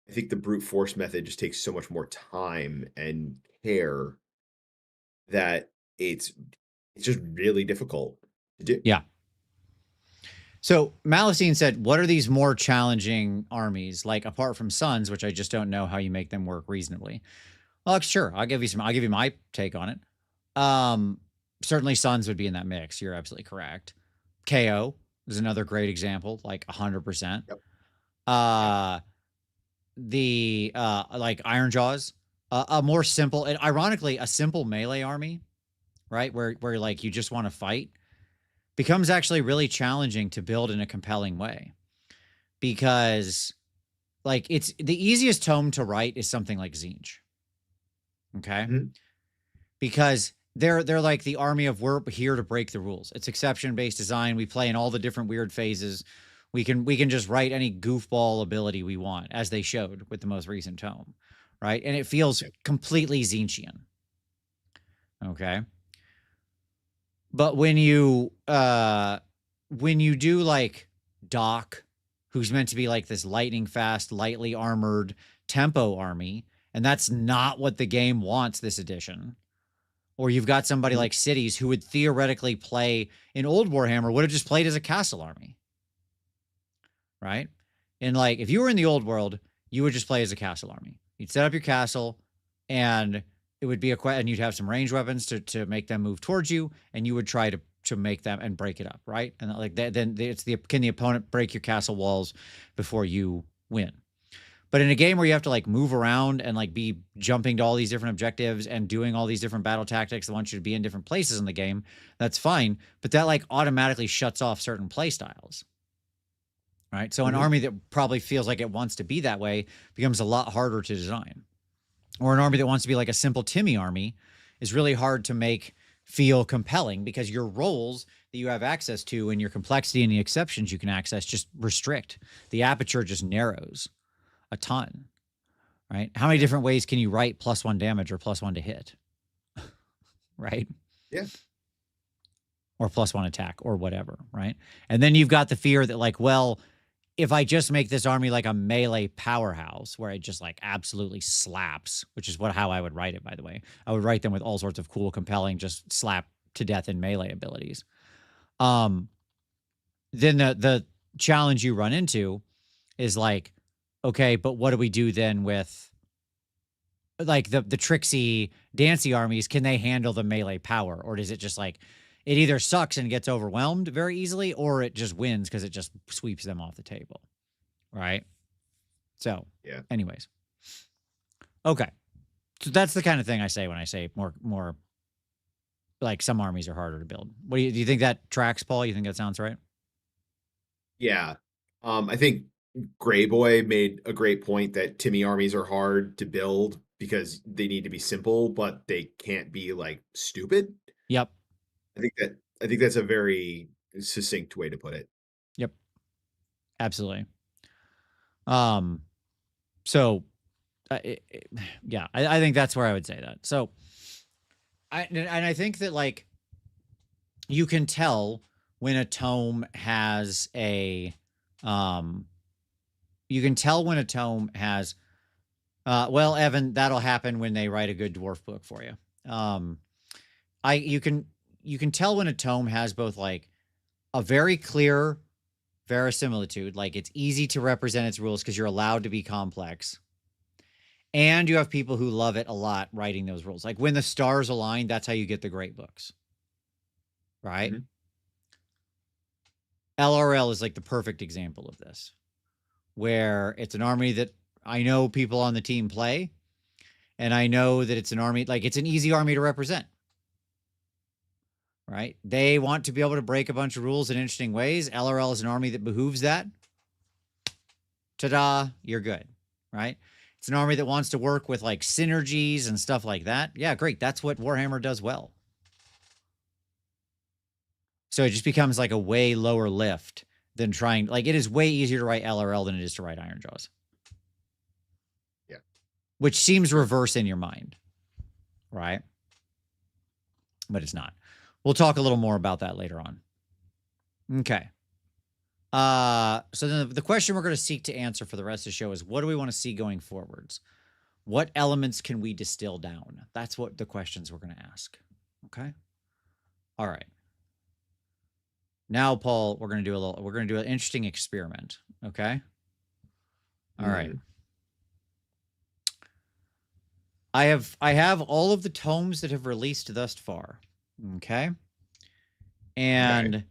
I think the brute force method just takes so much more time and care that it's just really difficult to do. Yeah. So Malacine said, what are these more challenging armies, like apart from Suns, which I just don't know how you make them work reasonably? Well, sure. I'll give you my take on it. Certainly Suns would be in that mix. You're absolutely correct. KO is another great example, like 100%. Yep. Yep. The like Iron Jaws, a more simple, and ironically, a simple melee army, right? Where like you just want to fight, becomes actually really challenging to build in a compelling way, because like it's the easiest tome to write is something like Zinj. Okay. Mhm. Because they're like the army of we're here to break the rules. It's exception based design. We play in all the different weird phases. We can just write any goofball ability we want, as they showed with the most recent tome, right? And it feels Yep. completely Zinchian. Okay. But when you do like Doc, who's meant to be like this lightning fast, lightly armored tempo army, and that's not what the game wants this edition. Or you've got somebody Mhm. like Cities, who would theoretically play in old Warhammer, would have just played as a castle army. Right? And like if you were in the old world, you would just play as a castle army. You'd set up your castle, and it would be and you'd have some range weapons to make them move towards you, and you would try to make them and break it up, right? And like that, then it's can the opponent break your castle walls before you win? But in a game where you have to like move around and like be jumping to all these different objectives and doing all these different battle tactics that want you to be in different places in the game, that's fine. But that like automatically shuts off certain play styles. Right. So an Mhm. army that probably feels like it wants to be that way becomes a lot harder to design. Or an army that wants to be like a simple Timmy army is really hard to make feel compelling, because your roles that you have access to and your complexity and the exceptions you can access just restrict. The aperture just narrows a ton. Right. How many Yeah. different ways can you write +1 damage or +1 to hit? Right. Yeah. Or +1 attack or whatever. Right. And then you've got the fear that like, well, if I just make this army like a melee powerhouse where it just like absolutely slaps, which is how I would write it, by the way. I would write them with all sorts of cool, compelling, just slap to death in melee abilities. Um, then the challenge you run into is like, okay, but what do we do then with like the tricksy dancy armies? Can they handle the melee power, or does it just like it either sucks and gets overwhelmed very easily, or it just wins because it just sweeps them off the table, right? So, Yeah. anyways, okay. So that's the kind of thing I say when I say more like some armies are harder to build. What do you think that tracks, Paul? You think that sounds right? Yeah. I think Gray Boy made a great point that Timmy armies are hard to build because they need to be simple, but they can't be like stupid. Yep. I think that's a very succinct way to put it. Yep. Absolutely. Um. So, yeah, I think that's where I would say that. So, I think that like you can tell when a tome has a, um, you can tell when a tome has well, Evan, that'll happen when they write a good dwarf book for you. Um, I you can tell when a tome has both like a very clear verisimilitude, like it's easy to represent its rules because you're allowed to be complex, and you have people who love it a lot writing those rules. Like when the stars align, that's how you get the great books, right? Mhm. LRL is like the perfect example of this, where it's an army that I know people on the team play, and I know that it's an army, like it's an easy army to represent, right? They want to be able to break a bunch of rules in interesting ways. LRL is an army that behooves that. Ta-da, you're good, right? It's an army that wants to work with like synergies and stuff like that. Yeah, great. That's what Warhammer does well. So it just becomes like a way lower lift than trying, like it is way easier to write LRL than it is to write Iron Jaws. Yeah. Which seems reverse in your mind, right? But it's not. We'll talk a little more about that later on. Okay. So then the question we're going to seek to answer for the rest of the show is, what do we want to see going forwards? What elements can we distill down? That's what the questions we're going to ask. Okay. All right. Now, Paul, we're going to do an interesting experiment. Okay. All right. I have all of the tomes that have released thus far. Okay. And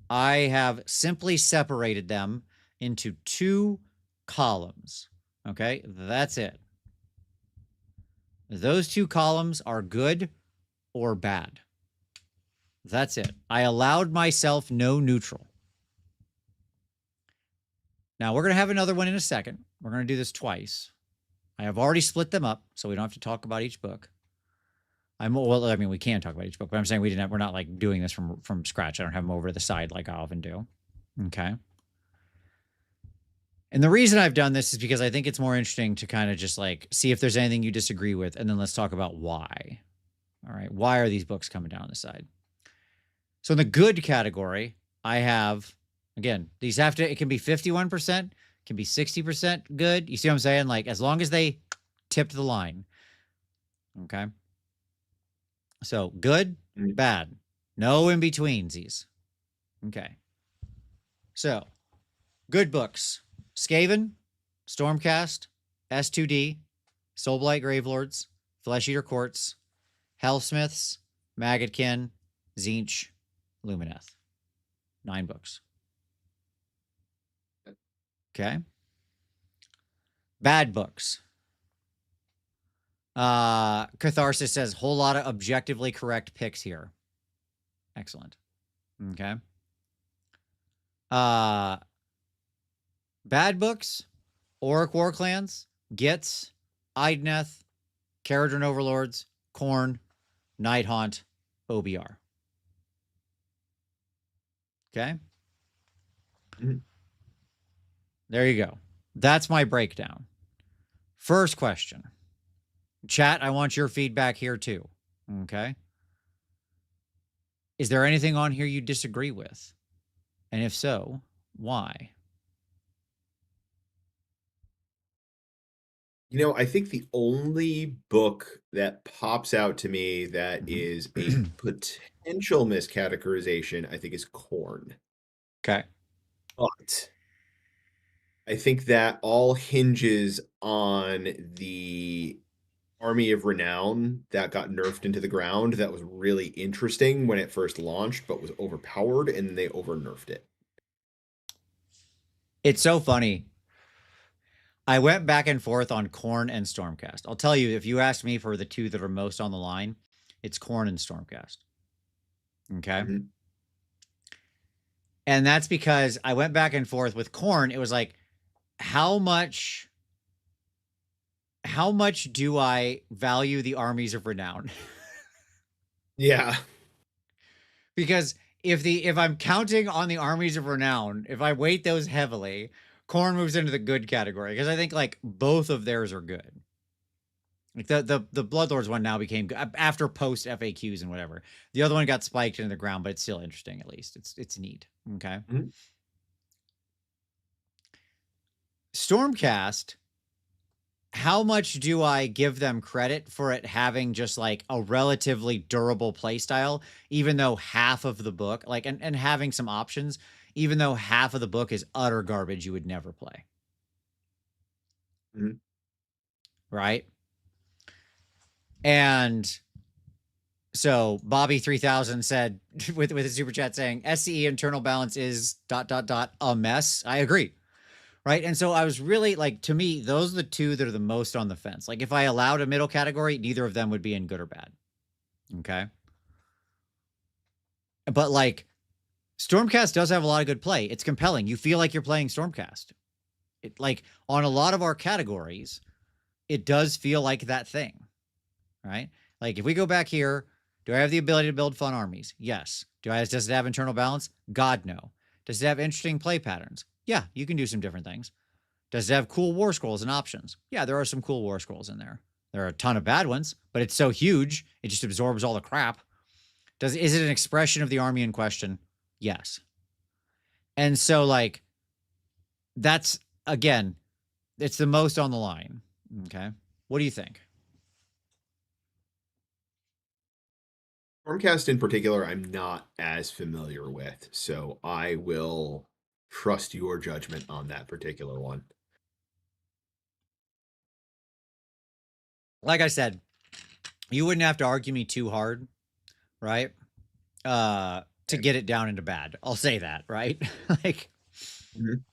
I have simply separated them into 2 columns. Okay. That's it. Those 2 columns are good or bad. That's it. I allowed myself no neutral. Now, we're going to have another one in a second. We're going to do this twice. I have already split them up, so we don't have to talk about each book. Well, I mean, we can talk about each book, but I'm saying we're not like doing this from scratch. I don't have them over to the side like I often do. Okay. And the reason I've done this is because I think it's more interesting to kind of just like see if there's anything you disagree with, and then let's talk about why. All right. Why are these books coming down the side? So in the good category, I have, again, these have to, it can be 51%, can be 60% good. You see what I'm saying? Like, as long as they tipped the line. Okay. So good, bad, no in betweensies. Okay. So good books: Skaven, Stormcast, S2D, Soulblight Gravelords, Flesh Eater Courts, Hellsmiths, Maggotkin, Tzeentch, Lumineth. 9 books. Okay. Bad books. Catharsis says, whole lot of objectively correct picks here. Excellent. Okay. Bad books: Orc War Clans, Gits, Idneth, Caradron Overlords, Khorne, Nighthaunt, OBR. Okay. There you go. That's my breakdown. First question. Chat, I want your feedback here too. Okay. Is there anything on here you disagree with? And if so, why? You know, I think the only book that pops out to me that is a potential miscategorization, I think, is Khorne. Okay. But I think that all hinges on the Army of Renown that got nerfed into the ground. That was really interesting when it first launched, but was overpowered, and they over nerfed it. It's so funny. I went back and forth on Khorne and Stormcast. I'll tell you, if you ask me for the 2 that are most on the line, it's Khorne and Stormcast. Okay. And that's because I went back and forth with Khorne. It was like, how much do I value the armies of renown? Yeah. Because if I'm counting on the armies of renown, if I weight those heavily, Khorne moves into the good category, because I think like both of theirs are good. Like the Bloodlords one now became good after post FAQs and whatever. The other one got spiked into the ground, but it's still interesting. At least it's neat. Okay. Stormcast, how much do I give them credit for it having just like a relatively durable playstyle, even though half of the book, like, and having some options, even though half of the book is utter garbage you would never play. Right? And so Bobby 3000 said with a super chat saying SCE internal balance is ... a mess. I agree. Right. And so I was really like, to me, those are the 2 that are the most on the fence. Like, if I allowed a middle category, neither of them would be in good or bad. Okay. But like, Stormcast does have a lot of good play. It's compelling. You feel like you're playing Stormcast. It, like, on a lot of our categories, it does feel like that thing. Right. Like, if we go back here, do I have the ability to build fun armies? Yes. Does it have internal balance? God, no. Does it have interesting play patterns? Yeah, you can do some different things. Does it have cool war scrolls and options? Yeah, there are some cool war scrolls in there. There are a ton of bad ones, but it's so huge, it just absorbs all the crap. Is it an expression of the army in question? Yes. And so like that's again, it's the most on the line. Okay. What do you think? Stormcast in particular, I'm not as familiar with, so I will trust your judgment on that particular one. Like I said, you wouldn't have to argue me too hard, right? To Okay. get it down into bad. I'll say that, right? Like Mhm.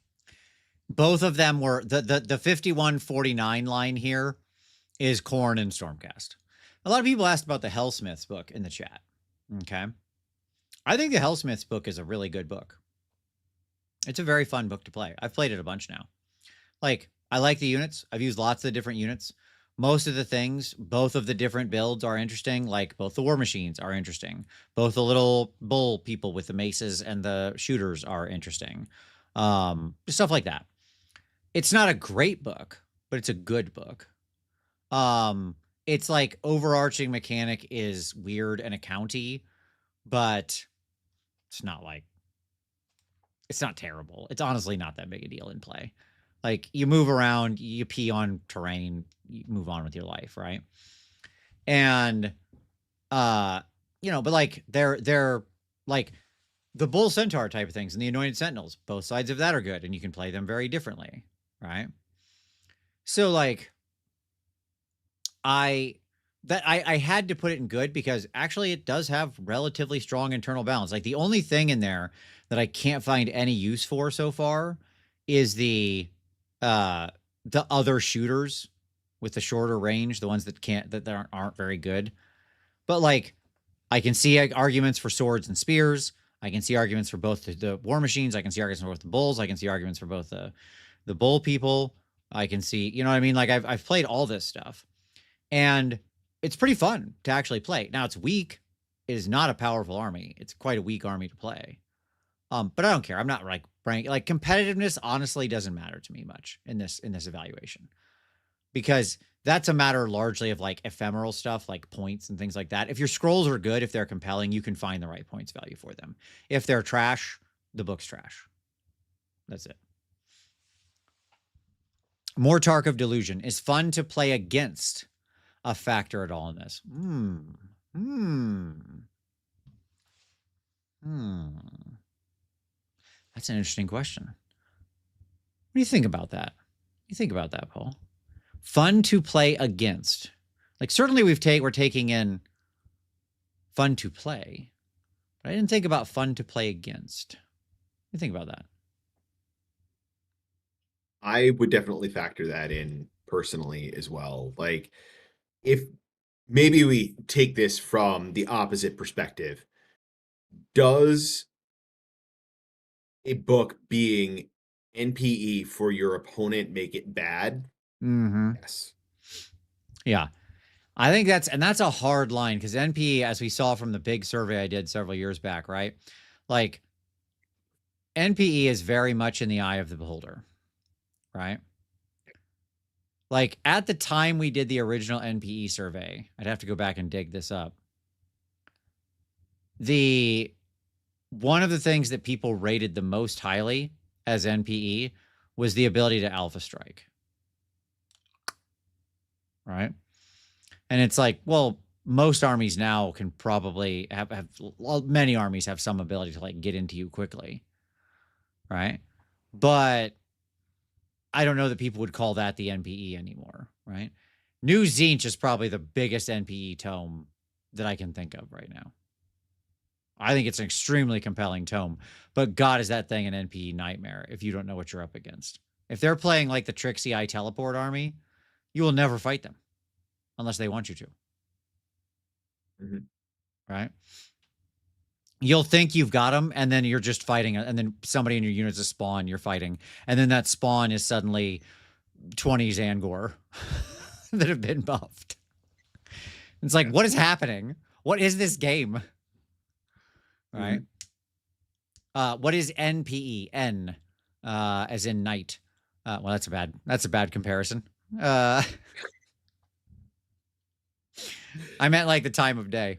both of them were the 5149 line here is Corn and Stormcast. A lot of people asked about the Hellsmiths book in the chat. Okay. I think the Hellsmiths book is a really good book. It's a very fun book to play. I've played it a bunch now. Like, I like the units. I've used lots of different units. Most of the things, both of the different builds are interesting. Like, both the war machines are interesting. Both the little bull people with the maces and the shooters are interesting. Stuff like that. It's not a great book, but it's a good book. Um, it's like overarching mechanic is weird and accounty, but it's not like it's not terrible. It's honestly not that big a deal in play. Like you move around, you pee on terrain, you move on with your life, right? And uh, but like they're like the bull centaur type of things and the anointed sentinels. Both sides of that are good, and you can play them very differently, right? So like I I had to put it in good because actually it does have relatively strong internal balance. Like the only thing in there that I can't find any use for so far is uh the other shooters with the shorter range, the ones that can't that aren't very good. But like I can see arguments for swords and spears. I can see arguments for both the war machines. I can see arguments for both the bulls. I can see arguments for both the bull people. I can see, you know what I mean? Like I've played all this stuff. And it's pretty fun to actually play. Now it's weak. It is not a powerful army. It's quite a weak army to play. But I don't care. I'm not like like competitiveness honestly doesn't matter to me much in this evaluation. Because that's a matter largely of like ephemeral stuff like points and things like that. If your scrolls are good, if they're compelling, you can find the right points value for them. If they're trash, the book's trash. That's it. More Tark of Delusion is fun to play against a factor at all in this. That's an interesting question. What do you think about that? You think about that, Paul? Fun to play against. Like certainly we're taking in fun to play, but I didn't think about fun to play against. What do you think about that? I would definitely factor that in personally as well. Like, if maybe we take this from the opposite perspective, does a book being NPE for your opponent make it bad? Mm-hmm. Yes. Yeah. I think that's a hard line because NPE, as we saw from the big survey I did several years back, right? Like NPE is very much in the eye of the beholder, right? Like at the time we did the original NPE survey, I'd have to go back and dig this up. The one of the things that people rated the most highly as NPE was the ability to alpha strike. Right? And it's like, well, most armies now can probably have many armies have some ability to like get into you quickly. Right? But I don't know that people would call that the NPE anymore, right? New Zinch is probably the biggest NPE tome that I can think of right now. I think it's an extremely compelling tome, but God, is that thing an NPE nightmare if you don't know what you're up against. If they're playing like the Trixie Eye Teleport army, you will never fight them unless they want you to. Mm-hmm. Right? You'll think you've got them, and then you're just fighting, and then somebody in your unit's a spawn you're fighting, and then that spawn is suddenly 20 Zangor that have been buffed. It's like, what is happening? What is this game? Right? What is NPE? N, as in night. Well, that's a bad comparison. I meant like the time of day.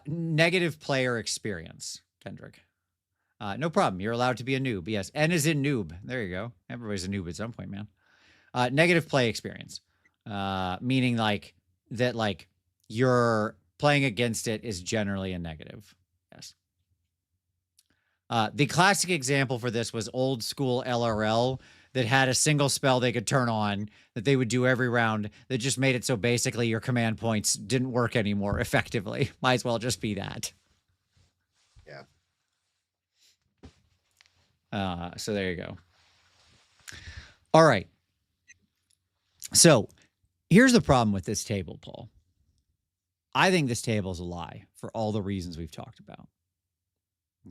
Negative player experience, Kendrick. No problem. You're allowed to be a noob. Yes. N is in noob. There you go. Everybody's a noob at some point, man. Negative play experience, meaning like that, like you're playing against it is generally a negative. Yes. The classic example for this was old school LRL that had a single spell they could turn on that they would do every round that just made it so basically your command points didn't work anymore effectively. Might as well just be that. Yeah. So there you go. All right. So here's the problem with this table, Paul. I think this table is a lie for all the reasons we've talked about.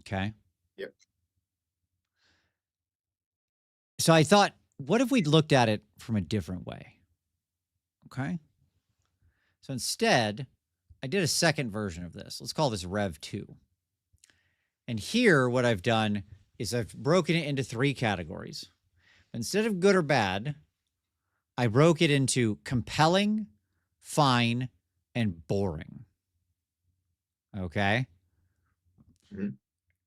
Okay. Yep. So I thought, what if we'd looked at it from a different way? Okay. So instead, I did a second version of this. Let's call this Rev 2. And here, what I've done is I've broken it into 3 categories. Instead of good or bad, I broke it into compelling, fine, and boring. Okay. Mm-hmm.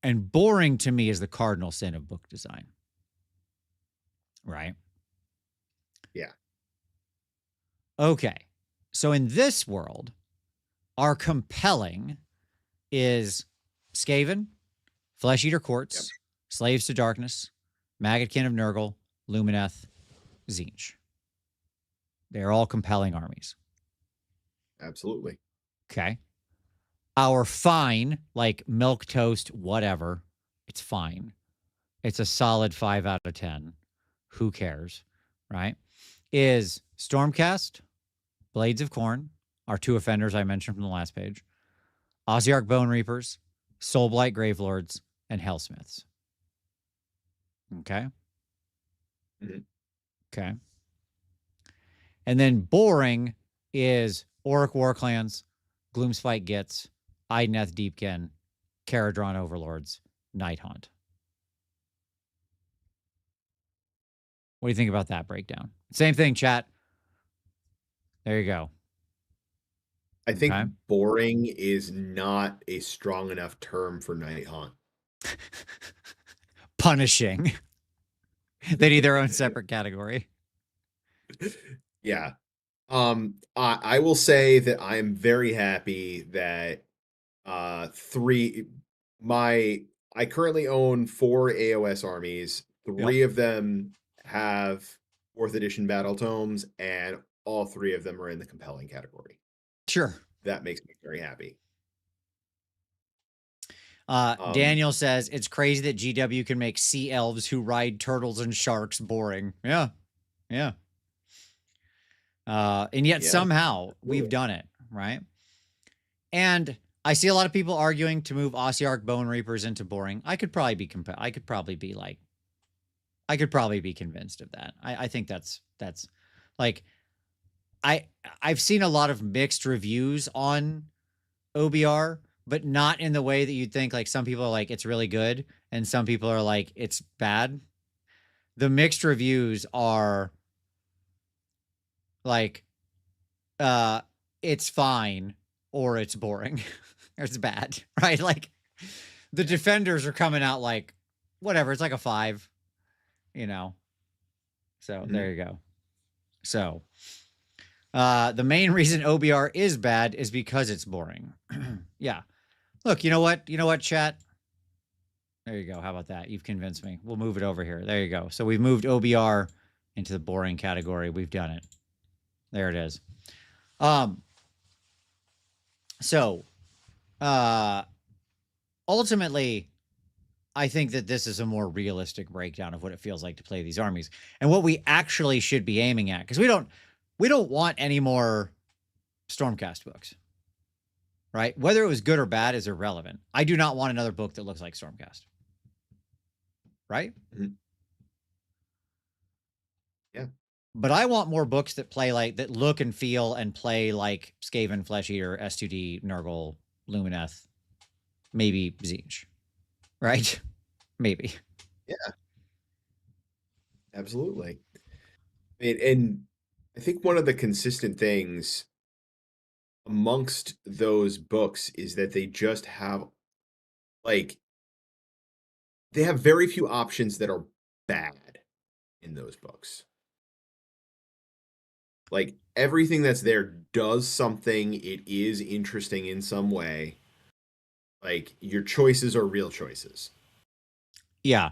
And boring to me is the cardinal sin of book design. Right? Yeah. Okay. So in this world, our compelling is Skaven, Flesh Eater Courts, Slaves to Darkness, Maggotkin of Nurgle, Lumineth, Tzeentch. They're all compelling armies. Absolutely. Okay. Our fine, like milk toast, whatever, it's fine. It's a solid 5 out of 10. Who cares, right? Is Stormcast, Blades of Corn, our 2 offenders I mentioned from the last page, Ossiarch Bone Reapers, Soulblight Gravelords, and Hellsmiths. Okay. Mm-hmm. Okay. And then boring is Auric Warclans, Gloomspite Gits, Idoneth Deepkin, Caradron Overlords, Nighthaunt. What do you think about that breakdown? Same thing, chat. There you go. I think boring is not a strong enough term for Nighthaunt. Punishing. They need their own separate category. Yeah. I will say that I am very happy that I currently own 4 AOS armies. 3 of them have 4th edition Battletomes, and all 3 of them are in the compelling category. Sure. That makes me very happy. Daniel says it's crazy that GW can make sea elves who ride turtles and sharks boring. Yeah. Yeah. And yet somehow we've done it, right? And I see a lot of people arguing to move Ossiarch Bone Reapers into boring. I could probably be convinced of that. I think that's like I've seen a lot of mixed reviews on OBR, but not in the way that you'd think. Like some people are like it's really good, and some people are like it's bad. The mixed reviews are like it's fine or it's boring or it's bad, right? Like the defenders are coming out like whatever, it's like a 5, you know. So there you go. So the main reason OBR is bad is because it's boring. Yeah. Look, you know what, chat? There you go. How about that? You've convinced me. We'll move it over here. There you go. So we've moved OBR into the boring category. We've done it. There it is. So ultimately, I think that this is a more realistic breakdown of what it feels like to play these armies and what we actually should be aiming at. Because we don't want any more Stormcast books, right? Whether it was good or bad is irrelevant. I do not want another book that looks like Stormcast, right? Mm-hmm. Yeah. But I want more books that play like that look and feel and play like Skaven, Flesh Eater, S2D, Nurgle, Lumineth, maybe Tzeentch, right? Maybe. Yeah. Absolutely. And I think one of the consistent things amongst those books is that they just have like they have very few options that are bad in those books. Like everything that's there does something, it is interesting in some way. Like your choices are real choices. Yeah.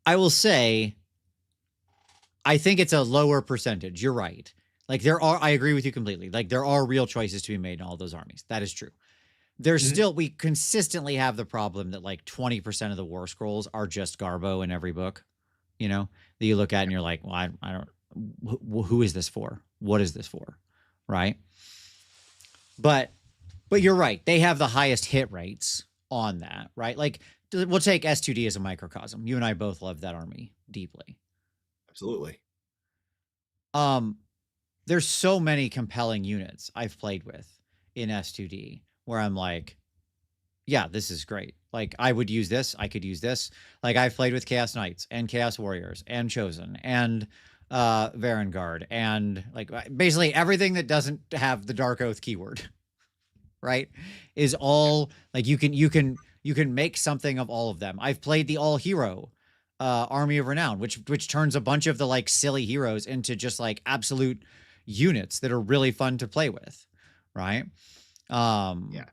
I will say, I think it's a lower percentage. You're right. Like I agree with you completely. Like there are real choices to be made in all those armies. That is true. There's Mhm. still, we consistently have the problem that like 20% of the war scrolls are just Garbo in every book, that you look at and you're like, well, I don't, who is this for? What is this for? Right. But, but you're right. They have the highest hit rates on that, right? Like we'll take S2D as a microcosm. You and I both love that army deeply. Absolutely. Um, there's so many compelling units I've played with in S2D where I'm like, yeah, this is great. Like I would use this. I could use this. Like I've played with Chaos Knights and Chaos Warriors and Chosen and Varangard and like basically everything that doesn't have the Dark Oath keyword, right? Is Yeah. all like you can make something of all of them. I've played the all hero Army of Renown, which turns a bunch of the like silly heroes into just like absolute units that are really fun to play with, right? Um Yeah.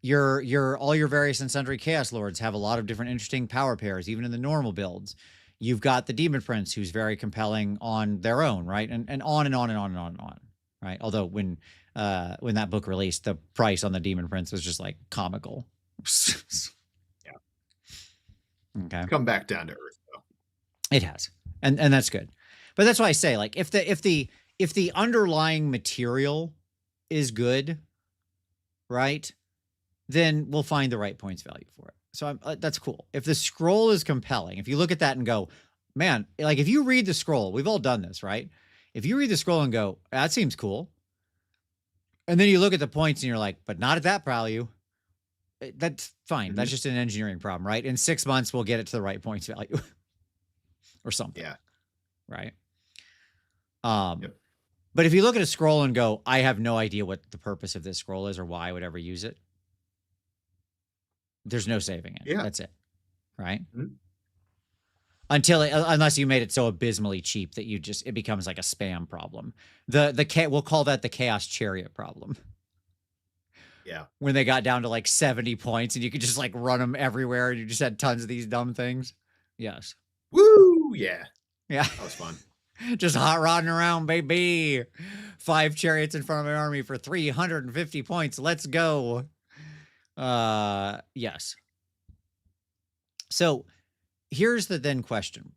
your all your various and sundry chaos lords have a lot of different interesting power pairs, even in the normal builds. You've got the demon prince, who's very compelling on their own, right? And on and on and on and on and on, right? Although when that book released, the price on the demon prince was just like comical. Yeah. Okay, Come back down to earth though. it has, and that's good. But that's why I say, like, if the underlying material is good, right, then we'll find the right points value for it. So that's cool. If the scroll is compelling, if you look at that and go, man, like if you read the scroll, we've all done this, right? If you read the scroll and go, that seems cool, and then you look at the points and you're like, but not at that value, that's fine. Mhm. That's just an engineering problem, right? In 6 months, we'll get it to the right points value or something, Yeah. right? Um, Yep. but if you look at a scroll and go, I have no idea what the purpose of this scroll is or why I would ever use it, there's no saving it. Yeah. That's it, right? Mhm. Unless you made it so abysmally cheap that it becomes like a spam problem. We'll call that the chaos chariot problem. Yeah. When they got down to like 70 points and you could just like run them everywhere and you just had tons of these dumb things. Yes. Woo! Yeah. Yeah. That was fun. Just hot rodding around, baby. 5 chariots in front of my army for 350 points. Let's go. Yes. So here's the then question,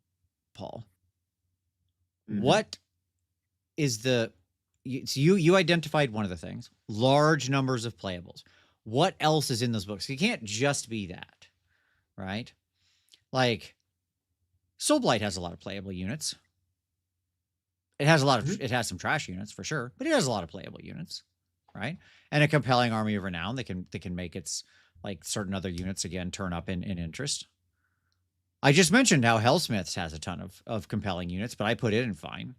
Paul. Mhm. What is so you identified one of the things, large numbers of playables. What else is in those books? It can't just be that, right? Like Soulblight has a lot of playable units. Mhm. It has some trash units for sure, but it has a lot of playable units, right? And a compelling army of renown that can make its like certain other units again turn up in interest. I just mentioned how Hellsmiths has a ton of compelling units, but I put it in fine,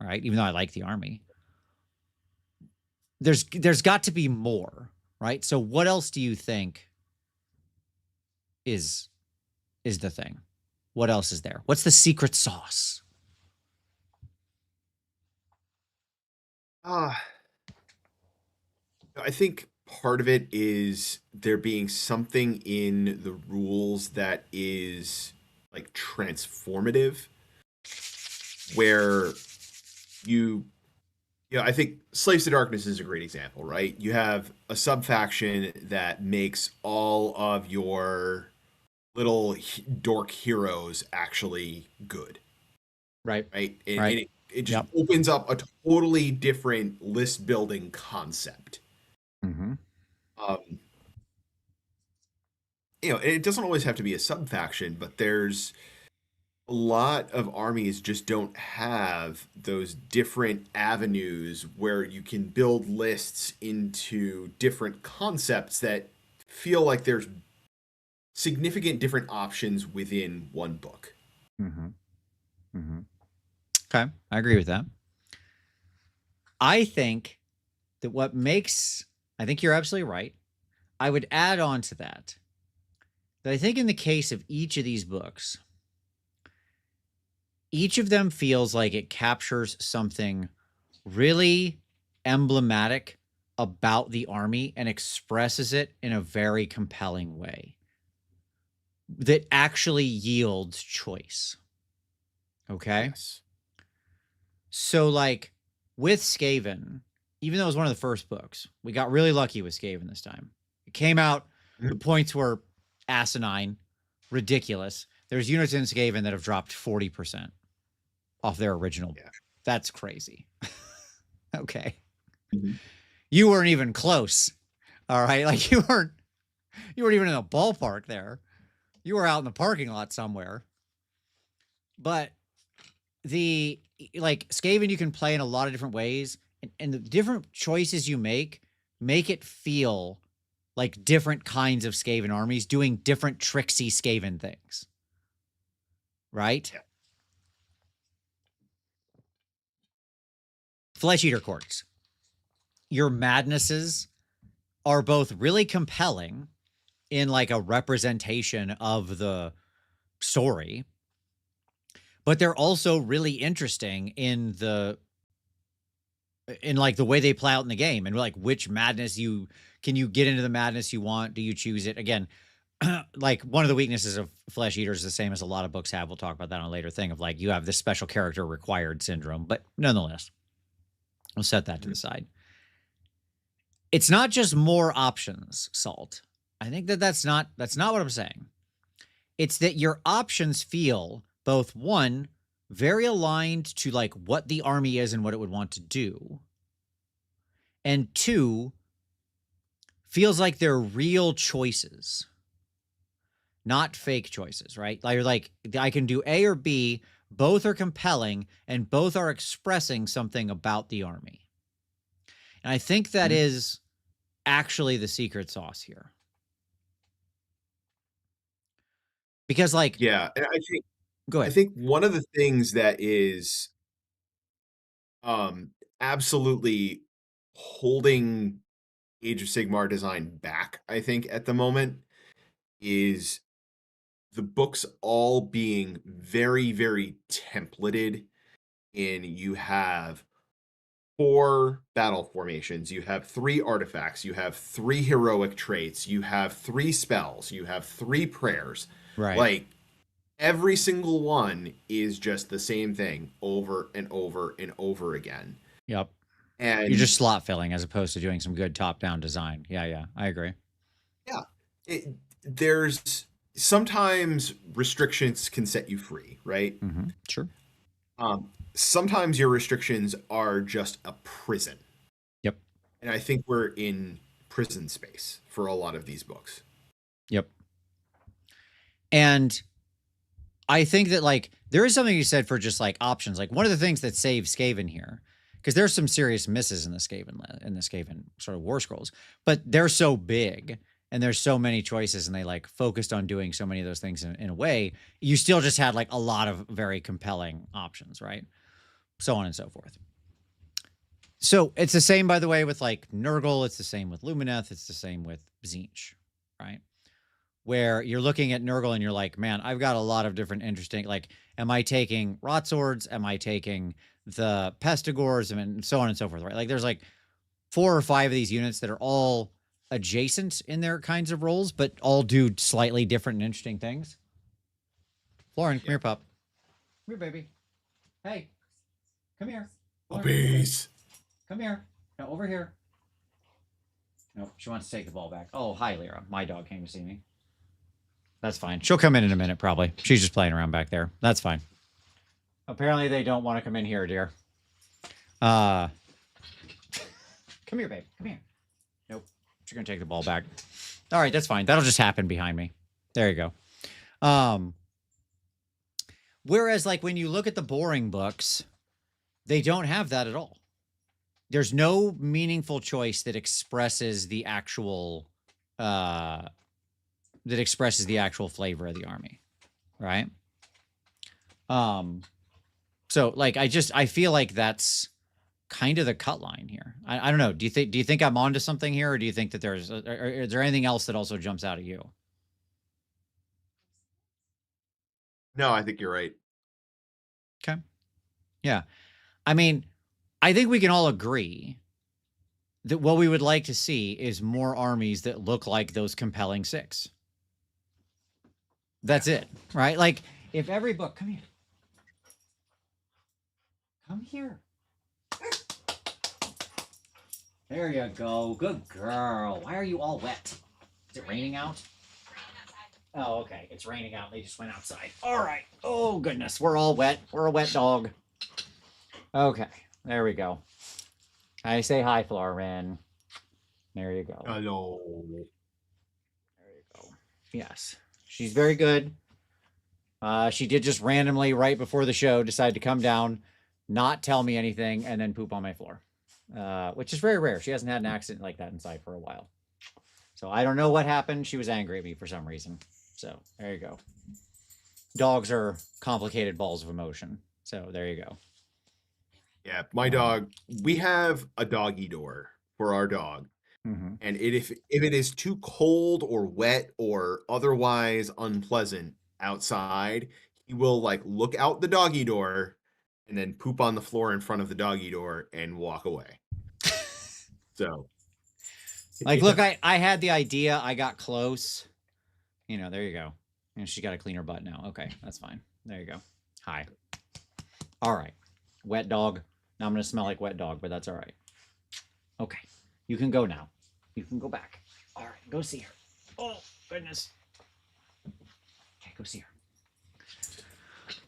right? Even though I like the army. There's got to be more, right? So what else do you think is is the thing? What else is there? What's the secret sauce? Ah, I think part of it is there being something in the rules that is like transformative, where you I think Slaves to Darkness is a great example, right? You have a sub faction that makes all of your little dork heroes actually good, Right. right? And Right. it just Yep. opens up a totally different list building concept. Mm-hmm. Um, it doesn't always have to be a sub faction, but there's a lot of armies just don't have those different avenues where you can build lists into different concepts that feel like there's significant different options within one book. Mm-hmm. Mm-hmm. Okay. I agree with that. I think that I think you're absolutely right. I would add on to that that I think in the case of each of these books, each of them feels like it captures something really emblematic about the army and expresses it in a very compelling way that actually yields choice. Okay? Yes. So, like, with Skaven, even though it was one of the first books, we got really lucky with Skaven this time. It came out, the points were asinine, ridiculous. There's units in Skaven that have dropped 40% off their original. Yeah. That's crazy. Okay. Mhm. You weren't even close. All right. Like you weren't even in a ballpark there. You were out in the parking lot somewhere. But the like Skaven you can play in a lot of different ways, and the different choices you make it feel like different kinds of Skaven armies doing different tricksy Skaven things. Right? Yeah. Flesh Eater Courts. Your madnesses are both really compelling in like a representation of the story, but they're also really interesting in like the way they play out in the game, and like which madness can you get into the madness you want? Do you choose it? Again, like one of the weaknesses of Flesh Eaters is the same as a lot of books have. We'll talk about that on a later thing of like you have this special character required syndrome, but nonetheless, we'll set that to the side. It's not just more options, Salt. I think that's not what I'm saying. It's that your options feel both one, very aligned to like what the army is and what it would want to do, and two, feels like they're real choices, not fake choices, right? Like I can do A or B, both are compelling and both are expressing something about the army. And I think that is actually the secret sauce here. Because like, Yeah, and go I ahead. think one of the things that is absolutely holding Age of Sigmar design back, I think, at the moment, is the books all being very, very templated in you have 4 battle formations, you have 3 artifacts, you have 3 heroic traits, you have 3 spells, you have 3 prayers. Right. Like every single one is just the same thing over and over and over again. Yep. And You're just slot filling as opposed to doing some good top-down design. Yeah, I agree. yeah, there's sometimes restrictions can set you free, right? Sure. Sometimes your restrictions are just a prison. Yep. And I think we're in prison space for a lot of these books. Yep. And I think that like there is something you said for just like options. Like one of the things that saves Skaven here, because there's some serious misses in the Skaven sort of War Scrolls, but they're so big and there's so many choices, and they like focused on doing so many of those things in a way. You still just had like a lot of very compelling options, right? So on and so forth. So it's the same, by the way, with like Nurgle. It's the same with Lumineth. It's the same with Tzeentch, right? Where you're looking at Nurgle and you're like, man, I've got a lot of different interesting, like, am I taking Rot Swords? Am I taking the Pestigors? And so on and so forth, right? Like there's like 4 or 5 of these units that are all adjacent in their kinds of roles, but all do slightly different and interesting things. Lauren, come here, pup. Come here, baby. Hey, come here. Puppies. Come here. No, over here. No, she wants to take the ball back. Oh, hi, Lyra. My dog came to see me. That's fine. She'll come in a minute, probably. She's just playing around back there. That's fine. Apparently, they don't want to come in here, dear. Come here, babe. Come here. Nope. She's going to take the ball back. All right, that's fine. That'll just happen behind me. There you go. Whereas, like, when you look at the boring books, they don't have that at all. There's no meaningful choice that expresses the actual flavor of the army, right? So like I feel like that's kind of the cut line here. I don't know. Do you think I'm onto something here, or do you think that is there anything else that also jumps out at you? No, I think you're right. Okay. Yeah. I mean, I think we can all agree that what we would like to see is more armies that look like those compelling 6. That's it, right? Like, if every book, come here. Come here. There you go. Good girl. Why are you all wet? Is it raining out? Oh, okay. It's raining out. They just went outside. All right. Oh, goodness. We're all wet. We're a wet dog. Okay. There we go. I say hi, Florin. There you go. Hello. There you go. Yes. She's very good. She did just randomly, right before the show, decide to come down, not tell me anything, and then poop on my floor, which is very rare. She hasn't had an accident like that inside for a while. So I don't know what happened. She was angry at me for some reason. So there you go. Dogs are complicated balls of emotion. So there you go. Yeah, my dog, we have a doggy door for our dog. Mm-hmm. And if it is too cold or wet or otherwise unpleasant outside, he will like look out the doggy door and then poop on the floor in front of the doggy door and walk away. So, Like, look, I had the idea. I got close. You know, there you go. And she got to clean her butt now. Okay, that's fine. There you go. Hi. All right. Wet dog. Now I'm going to smell like wet dog, but that's all right. Okay. You can go now. You can go back. All right. Go see her. Oh, goodness. Okay, go see her.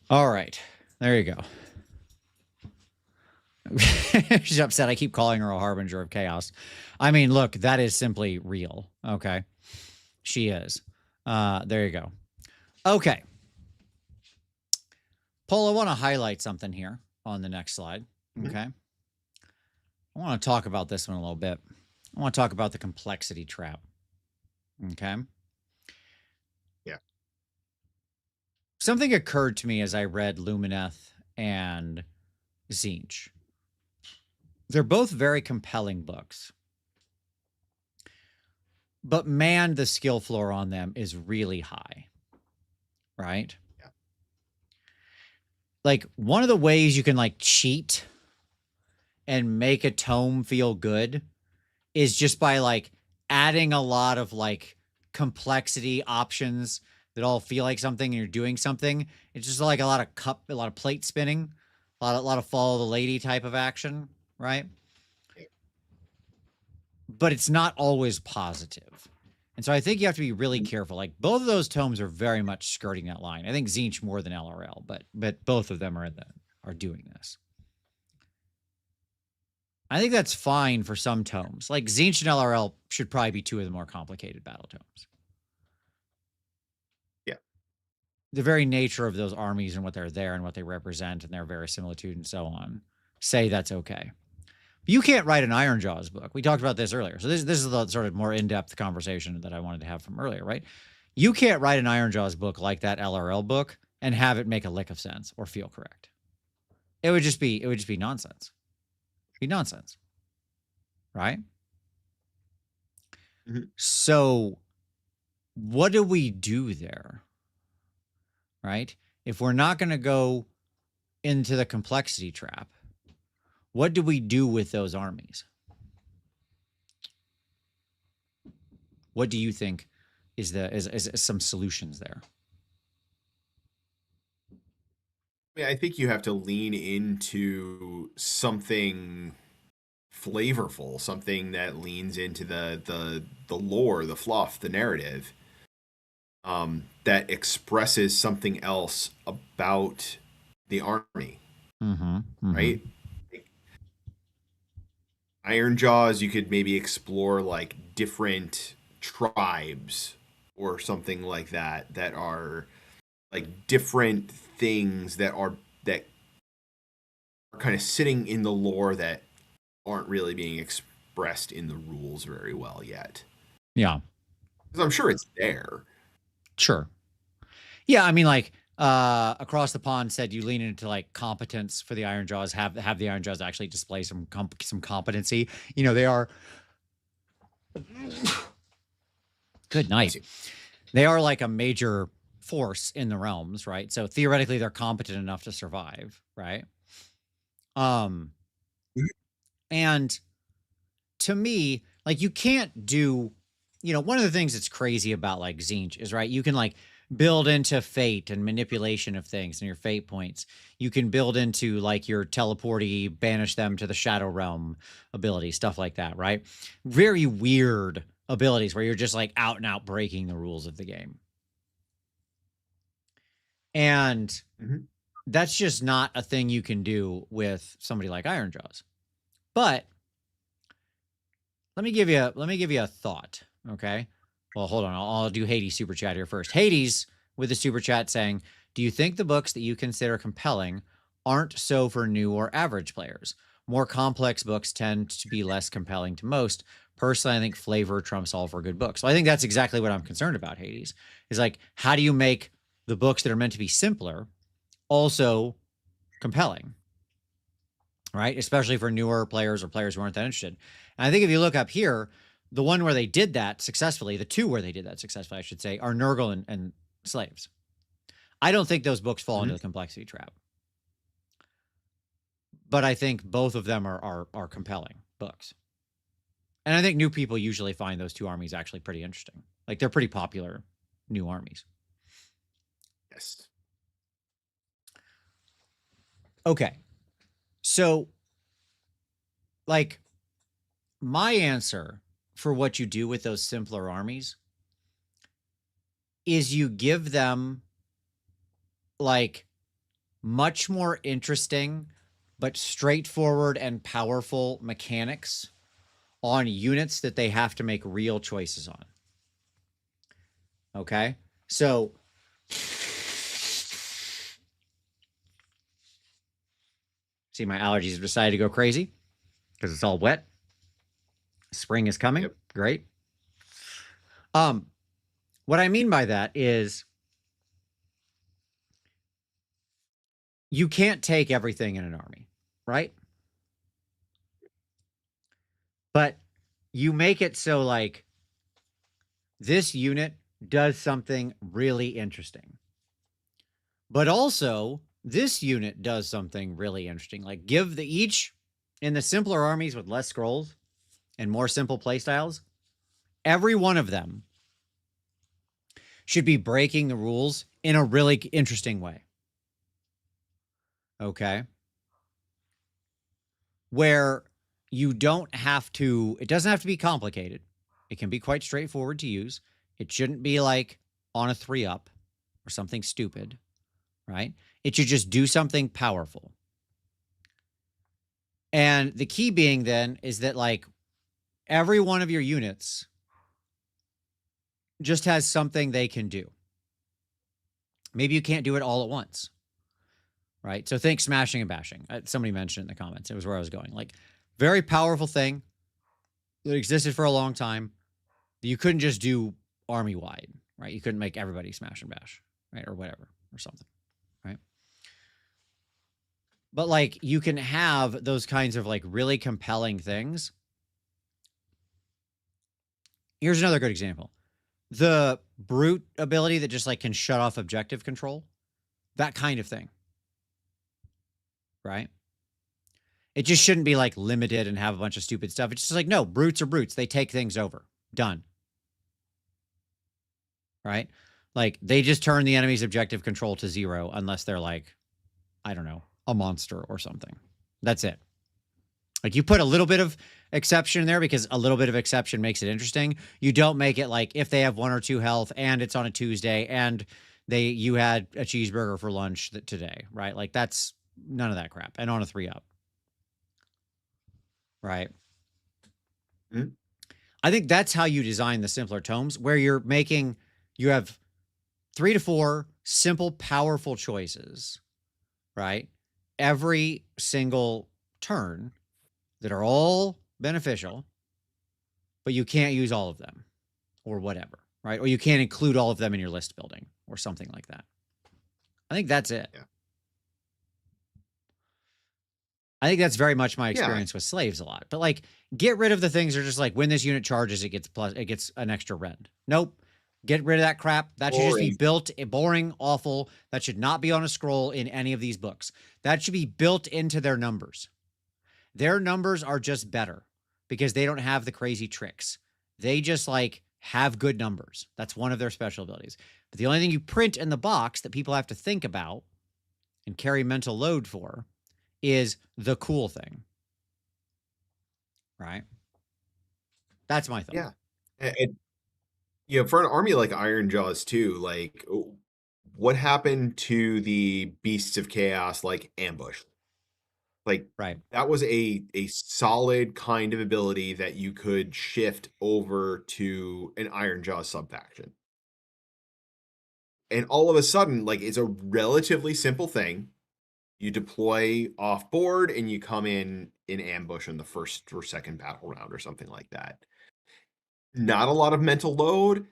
All right. There you go. She's upset. I keep calling her a harbinger of chaos. I mean, look, that is simply real. Okay. She is. There you go. Okay. Paul, I want to highlight something here on the next slide. Okay. I want to talk about this one a little bit. I want to talk about the complexity trap. Okay. Yeah. Something occurred to me as I read Lumineth and Tzeentch. They're both very compelling books. But man, the skill floor on them is really high. Right? Yeah. Like, one of the ways you can like cheat and make a tome feel good is just by like adding a lot of like complexity options that all feel like something and you're doing something. It's just like a lot of plate spinning, a lot of follow the lady type of action, right? But it's not always positive. And so I think you have to be really careful. Like, both of those tomes are very much skirting that line. I think Tzeentch more than LRL, but both of them are doing this. I think that's fine for some tomes. Like, Tzeentch and LRL should probably be 2 of the more complicated battle tomes. Yeah. The very nature of those armies and what they're there and what they represent and their verisimilitude and so on say that's okay. You can't write an Ironjawz book. We talked about this earlier. So this is the sort of more in-depth conversation that I wanted to have from earlier, right? You can't write an Ironjawz book like that LRL book and have it make a lick of sense or feel correct. It would just be nonsense. It'd be nonsense. Right? Mm-hmm. So what do we do there? Right? If we're not going to go into the complexity trap, what do we do with those armies? What do you think is some solutions there? I mean, I think you have to lean into something flavorful, something that leans into the lore, the fluff, the narrative, that expresses something else about the army, right? Ironjawz, you could maybe explore like different tribes or something like that are like different things that are kind of sitting in the lore that aren't really being expressed in the rules very well yet. Yeah. Because I'm sure it's there. Sure. Yeah, I mean, like, Across the Pond said you lean into like competence for the Ironjawz, have the Ironjawz actually display some competency. You know, they are good night. They are like a major force in the realms, right? So theoretically, they're competent enough to survive, right? And to me, like you can't do, one of the things that's crazy about like Zinj is right. You can like build into fate and manipulation of things and your fate points. You can build into like your teleporty, banish them to the shadow realm ability, stuff like that, right? Very weird abilities where you're just like out and out breaking the rules of the game. And that's just not a thing you can do with somebody like Ironjaws. But let me give you a thought, okay? Well, hold on. I'll do Hades super chat here first. Hades with a super chat saying, "Do you think the books that you consider compelling aren't so for new or average players? More complex books tend to be less compelling to most. Personally, I think flavor trumps all for good books." So I think that's exactly what I'm concerned about, Hades. Is like, how do you make the books that are meant to be simpler also compelling? Right? Especially for newer players or players who aren't that interested. And I think if you look up here, the one where they did that successfully, the two where they did that successfully, I should say, are Nurgle and Slaves. I don't think those books fall into the complexity trap. But I think both of them are compelling books. And I think new people usually find those two armies actually pretty interesting. Like they're pretty popular new armies. Yes. Okay. So, like, my answer for what you do with those simpler armies is you give them, like, much more interesting but straightforward and powerful mechanics on units that they have to make real choices on. Okay? So, see, my allergies have decided to go crazy because it's all wet. Spring is coming. Yep. Great. What I mean by that is you can't take everything in an army, right? But you make it so like this unit does something really interesting. But also this unit does something really interesting. Like give the each in the simpler armies with less scrolls and more simple playstyles, every one of them should be breaking the rules in a really interesting way. Okay. Where you don't have to, it doesn't have to be complicated. It can be quite straightforward to use. It shouldn't be like on a 3-up or something stupid, right? It should just do something powerful. And the key being then is that like every one of your units just has something they can do. Maybe you can't do it all at once, right? So think smashing and bashing. Somebody mentioned it in the comments. It was where I was going. Like very powerful thing that existed for a long time that you couldn't just do army wide, right? You couldn't make everybody smash and bash, right? Or whatever, or something, right? But like you can have those kinds of like really compelling things. Here's another good example. The brute ability that just like can shut off objective control, that kind of thing, right? It just shouldn't be like limited and have a bunch of stupid stuff. It's just like, no, brutes are brutes. They take things over. Done. Right? Like they just turn the enemy's objective control to 0 unless they're like, I don't know, a monster or something. That's it. Like you put a little bit of exception there because a little bit of exception makes it interesting. You don't make it like if they have 1 or 2 health and it's on a Tuesday and you had a cheeseburger for lunch today, right? Like that's none of that crap. And on a 3-up. Right. Mm-hmm. I think that's how you design the simpler tomes where you have 3 to 4 simple, powerful choices, right? Every single turn that are all beneficial, but you can't use all of them or whatever, right? Or you can't include all of them in your list building or something like that. I think that's it. Yeah. I think that's very much my experience with Slaves a lot. But like, get rid of the things that are just like when this unit charges, it gets an extra red. Nope. Get rid of that crap. That should just be Boring. built, boring, awful. That should not be on a scroll in any of these books. That should be built into their numbers. Their numbers are just better because they don't have the crazy tricks. They just like have good numbers. That's one of their special abilities. But the only thing you print in the box that people have to think about and carry mental load for is the cool thing. Right? That's my thought. Yeah. And you know, for an army like Iron Jaws too, like what happened to the Beasts of Chaos like Ambush? Like Right. that was a solid kind of ability that you could shift over to an Iron Jaws subfaction. And all of a sudden, like it's a relatively simple thing. You deploy off board and you come in ambush in the first or second battle round or something like that. Not a lot of mental load.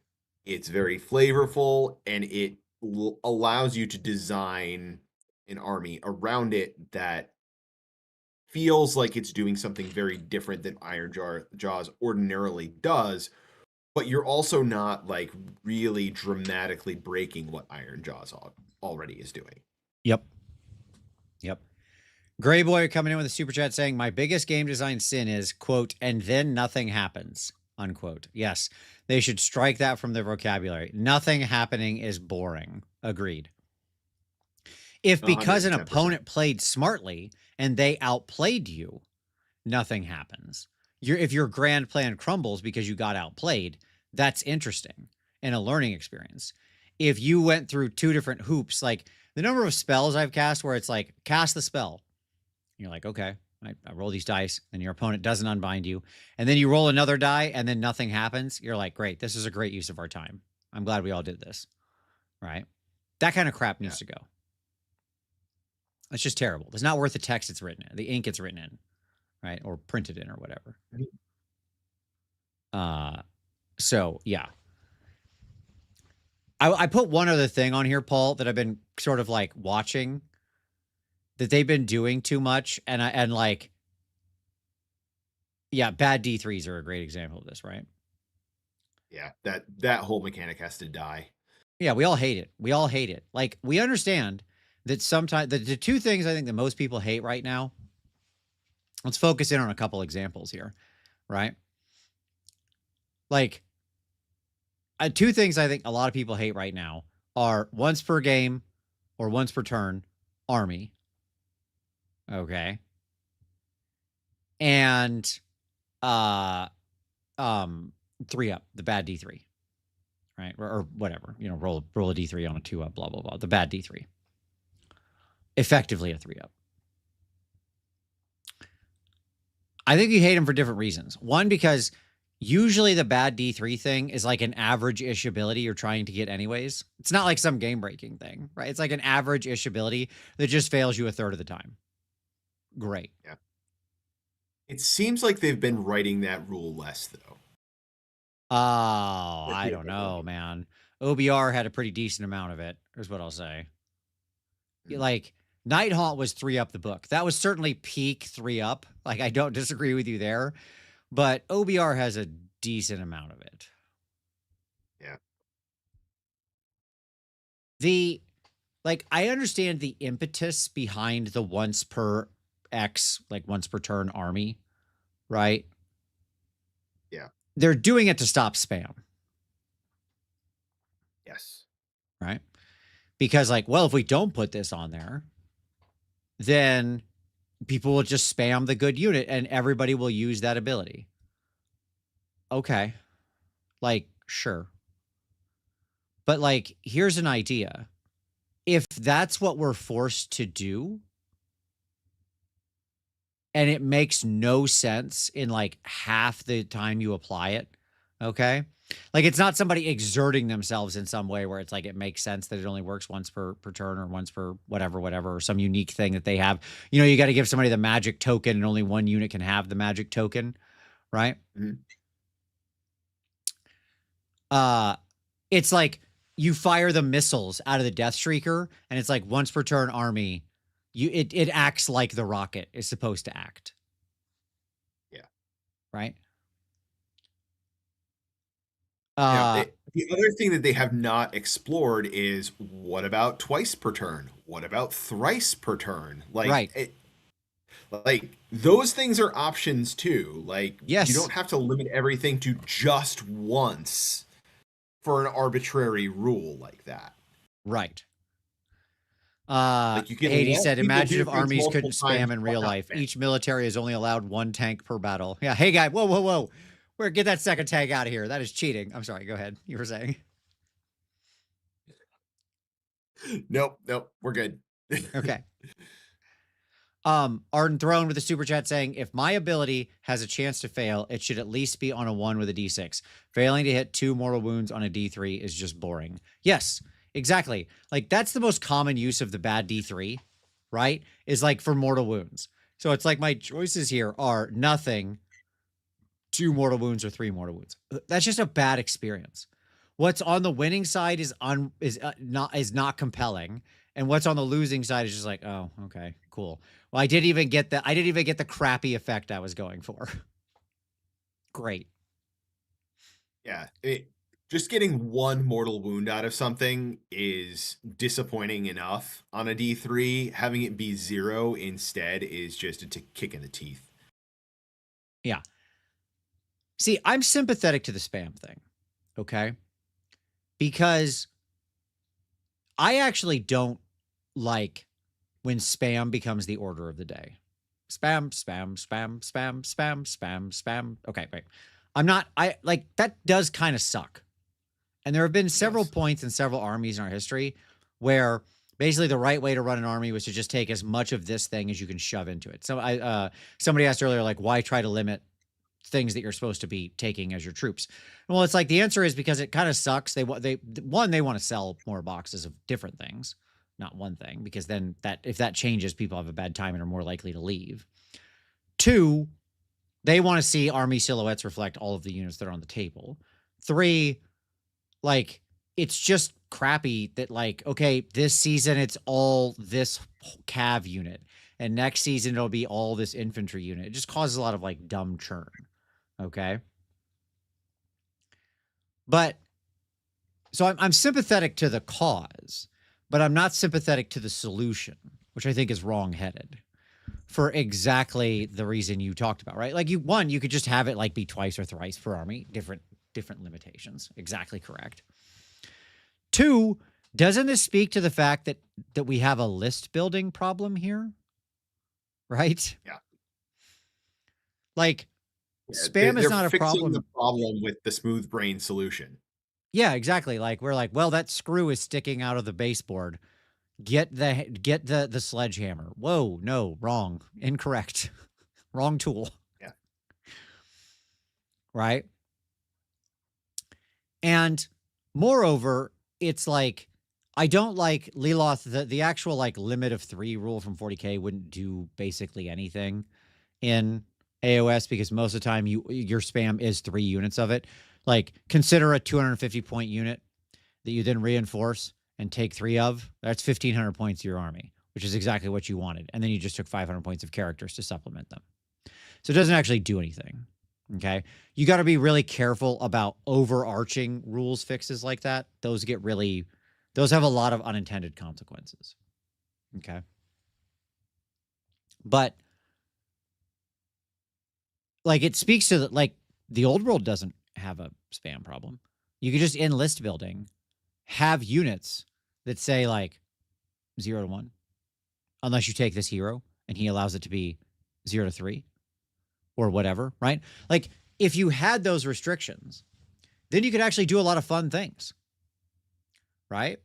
It's very flavorful and it allows you to design an army around it that feels like it's doing something very different than Jaws ordinarily does, but you're also not like really dramatically breaking what Iron Jaws already is doing. Yep. Yep. Gray Boy coming in with a super chat saying, my biggest game design sin is, quote, and then nothing happens, unquote. Yes, they should strike that from their vocabulary. Nothing happening is boring. Agreed. If because an 110%. opponent played smartly and they outplayed you, nothing happens. If your grand plan crumbles because you got outplayed, that's interesting and a learning experience. If you went through two different hoops, like the number of spells I've cast where it's like, cast the spell. You're like, okay, I roll these dice, and your opponent doesn't unbind you. And then you roll another die, and then nothing happens. You're like, great, this is a great use of our time. I'm glad we all did this. Right? That kind of crap needs to go. It's just terrible. It's not worth the text it's written in, the ink it's written in, right? Or printed in or whatever. So, yeah. I put one other thing on here, Paul, that I've been sort of like watching that they've been doing too much. And like, yeah, bad D3s are a great example of this, right? Yeah, that whole mechanic has to die. Yeah, we all hate it. We all hate it. Like, we understand that sometimes the two things I think that most people hate right now, let's focus in on a couple examples here, right? Like, two things I think a lot of people hate right now are once per game or once per turn army. Okay. And 3-up, the bad D3. Right? Or whatever. You know, roll a D3 on a 2-up, blah, blah, blah. The bad D3. Effectively a 3-up. I think you hate them for different reasons. One, because usually the bad D3 thing is like an average-ish ability you're trying to get anyways. It's not like some game-breaking thing, right? It's like an average-ish ability that just fails you a third of the time. Great. Yeah. It seems like they've been writing that rule less, though. Oh, I don't know, man. OBR had a pretty decent amount of it, is what I'll say. Like, Nighthaunt was 3-up the book. That was certainly peak 3-up. Like, I don't disagree with you there. But OBR has a decent amount of it. Yeah. Like, I understand the impetus behind the once per X, like once per turn army, right? Yeah. They're doing it to stop spam. Yes. Right? Because, like, well, if we don't put this on there, then people will just spam the good unit and everybody will use that ability. Okay. Like, sure. But, like, here's an idea. If that's what we're forced to do, and it makes no sense in like half the time you apply it, okay? Like, it's not somebody exerting themselves in some way where it's like it makes sense that it only works once per turn or once per whatever, or some unique thing that they have. You know, you got to give somebody the magic token and only one unit can have the magic token, right? Mm-hmm. It's like you fire the missiles out of the Death Shrieker and it's like once per turn army, it acts like the rocket is supposed to act. Yeah. Right? Yeah, The other thing that they have not explored is what about twice per turn? What about thrice per turn? Right. Like those things are options too. Like you Yes. don't have to limit everything to just once for an arbitrary rule like that. Right. Like you can Hades let said, people imagine do if things armies multiple couldn't spam times in real without life. ban. Each military is only allowed one tank per battle. Yeah. Hey, guy. Whoa, whoa, whoa. Where get that second tank out of here. That is cheating. I'm sorry. Go ahead. You were saying. Nope, nope, we're good. Okay. Arden Throne with a super chat saying, if my ability has a chance to fail, it should at least be on a 1 with a d6. Failing to hit 2 mortal wounds on a d3 is just boring. Yes, exactly. Like, that's the most common use of the bad d3, right? Is like for mortal wounds. So it's like my choices here are nothing, 2 mortal wounds, or 3 mortal wounds. That's just a bad experience. What's on the winning side is not compelling, and what's on the losing side is just like, oh, okay, cool. Well, I didn't even get the crappy effect I was going for. Great. Yeah, just getting one mortal wound out of something is disappointing enough on a D3. Having it be 0 instead is just a kick in the teeth. Yeah. See, I'm sympathetic to the spam thing, okay? Because I actually don't like when spam becomes the order of the day. Spam, spam, spam, spam, spam, spam, spam. Okay, right. I like that does kind of suck. And there have been several Yes. points in several armies in our history where basically the right way to run an army was to just take as much of this thing as you can shove into it. So somebody asked earlier, like, why try to limit things that you're supposed to be taking as your troops? Well, it's like the answer is because it kind of sucks. They want to sell more boxes of different things, not one thing, because then if that changes, people have a bad time and are more likely to leave. 2, they want to see army silhouettes reflect all of the units that are on the table. 3, like, it's just crappy that, like, okay, this season it's all this cav unit, and next season it'll be all this infantry unit. It just causes a lot of like dumb churn. Okay. But so I'm sympathetic to the cause, but I'm not sympathetic to the solution, which I think is wrong-headed for exactly the reason you talked about, right? Like you could just have it like be twice or thrice per army, different limitations. Exactly correct. 2, doesn't this speak to the fact that we have a list building problem here? Right? Yeah. Like, Yeah, spam is not a fixing the problem. problem with the smooth brain solution. Yeah, exactly. Like, we're like, well, that screw is sticking out of the baseboard. Get the sledgehammer. Whoa, no, wrong. Incorrect. Wrong tool. Yeah. Right? And moreover, it's like, I don't like Leloth, the actual like limit of 3 rule from 40k wouldn't do basically anything in AOS, because most of the time your spam is 3 units of it. Like, consider a 250 point unit that you then reinforce and take 3 of. That's 1,500 points to your army, which is exactly what you wanted. And then you just took 500 points of characters to supplement them. So it doesn't actually do anything. Okay. You got to be really careful about overarching rules fixes like that. Those have a lot of unintended consequences. Okay. But like, it speaks to like the old world doesn't have a spam problem. You could just, in list building, have units that say like 0 to 1, unless you take this hero and he allows it to be 0 to 3 or whatever, right? Like, if you had those restrictions, then you could actually do a lot of fun things, right?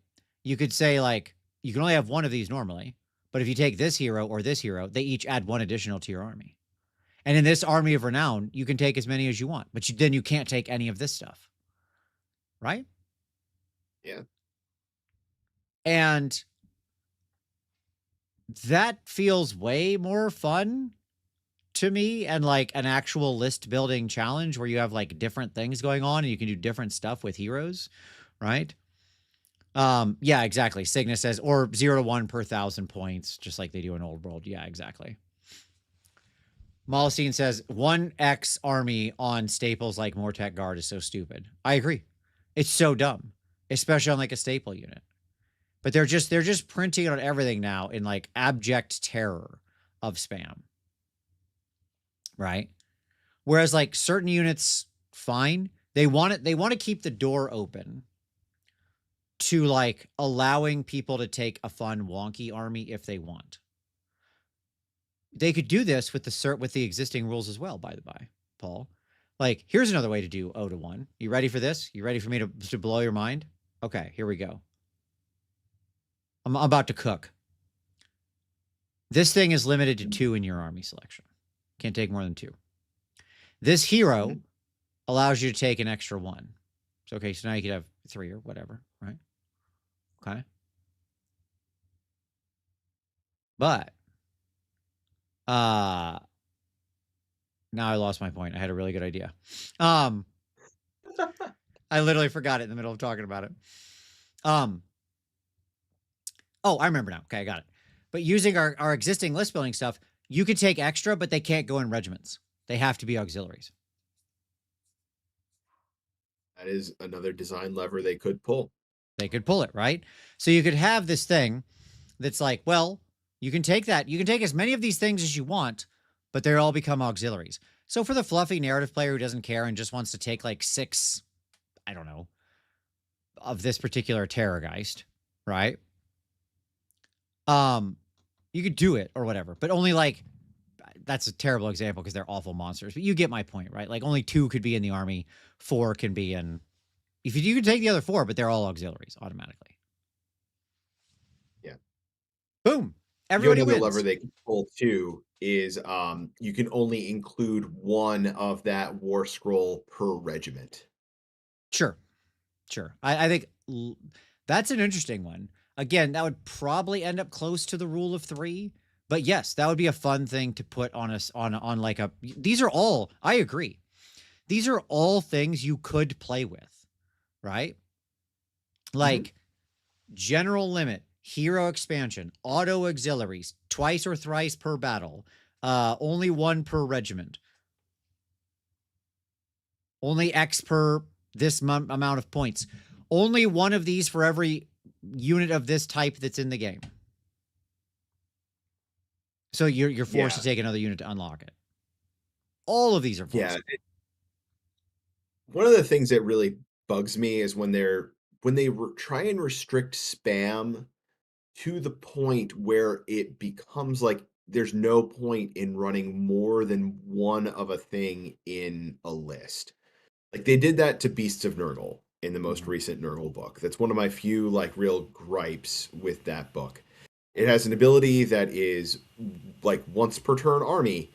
You could say, like, you can only have 1 of these normally, but if you take this hero or this hero, they each add 1 additional to your army. And in this army of renown, you can take as many as you want, but then you can't take any of this stuff, right? Yeah. And that feels way more fun to me, and like an actual list building challenge where you have like different things going on and you can do different stuff with heroes, right? Yeah, exactly. Cygnus says, or 0 to 1 per 1,000 points, just like they do in Old World. Yeah, exactly. Molostine says 1x army on staples like Mortek Guard is so stupid. I agree. It's so dumb, especially on like a staple unit. But they're just printing it on everything now in like abject terror of spam. Right? Whereas like certain units, fine. They want to keep the door open to like allowing people to take a fun wonky army if they want. They could do this with the existing rules as well, by the by, Paul. Like, here's another way to do O to 1. You ready for this? You ready for me to blow your mind? Okay, here we go. I'm about to cook. This thing is limited to 2 in your army selection. Can't take more than 2. This hero allows you to take an extra 1. So, okay, so now you could have 3 or whatever, right? Okay. But, now I lost my point. I had a really good idea. I literally forgot it in the middle of talking about it. Oh, I remember now. Okay, I got it. But using our existing list building stuff, you could take extra, but they can't go in regiments. They have to be auxiliaries. That is another design lever they could pull. They could pull it, right? So you could have this thing that's like, well, you can take that. You can take as many of these things as you want, but they all become auxiliaries. So for the fluffy narrative player who doesn't care and just wants to take like 6, I don't know, of this particular Terrorgeist, right? You could do it or whatever, but only like, that's a terrible example because they're awful monsters, but you get my point, right? Like only 2 could be in the army, 4 can be in. If you could take the other 4, but they're all auxiliaries automatically. Yeah. Boom. Everybody wins. The lever they can pull too is you can only include 1 of that war scroll per regiment. Sure. I think that's an interesting one. Again, that would probably end up close to the rule of 3, but yes, that would be a fun thing to put on us on like a. These are all. I agree. These are all things you could play with, right? Like general limit, hero expansion, auto auxiliaries, twice or thrice per battle, only 1 per regiment, only X per this amount of points, only 1 of these for every unit of this type that's in the game. So you're forced to take another unit to unlock it. All of these are forced. Yeah. One of the things that really bugs me is when they try and restrict spam to the point where it becomes like there's no point in running more than 1 of a thing in a list. Like they did that to Beasts of Nurgle in the most recent Nurgle book. That's one of my few like real gripes with that book. It has an ability that is like once per turn army,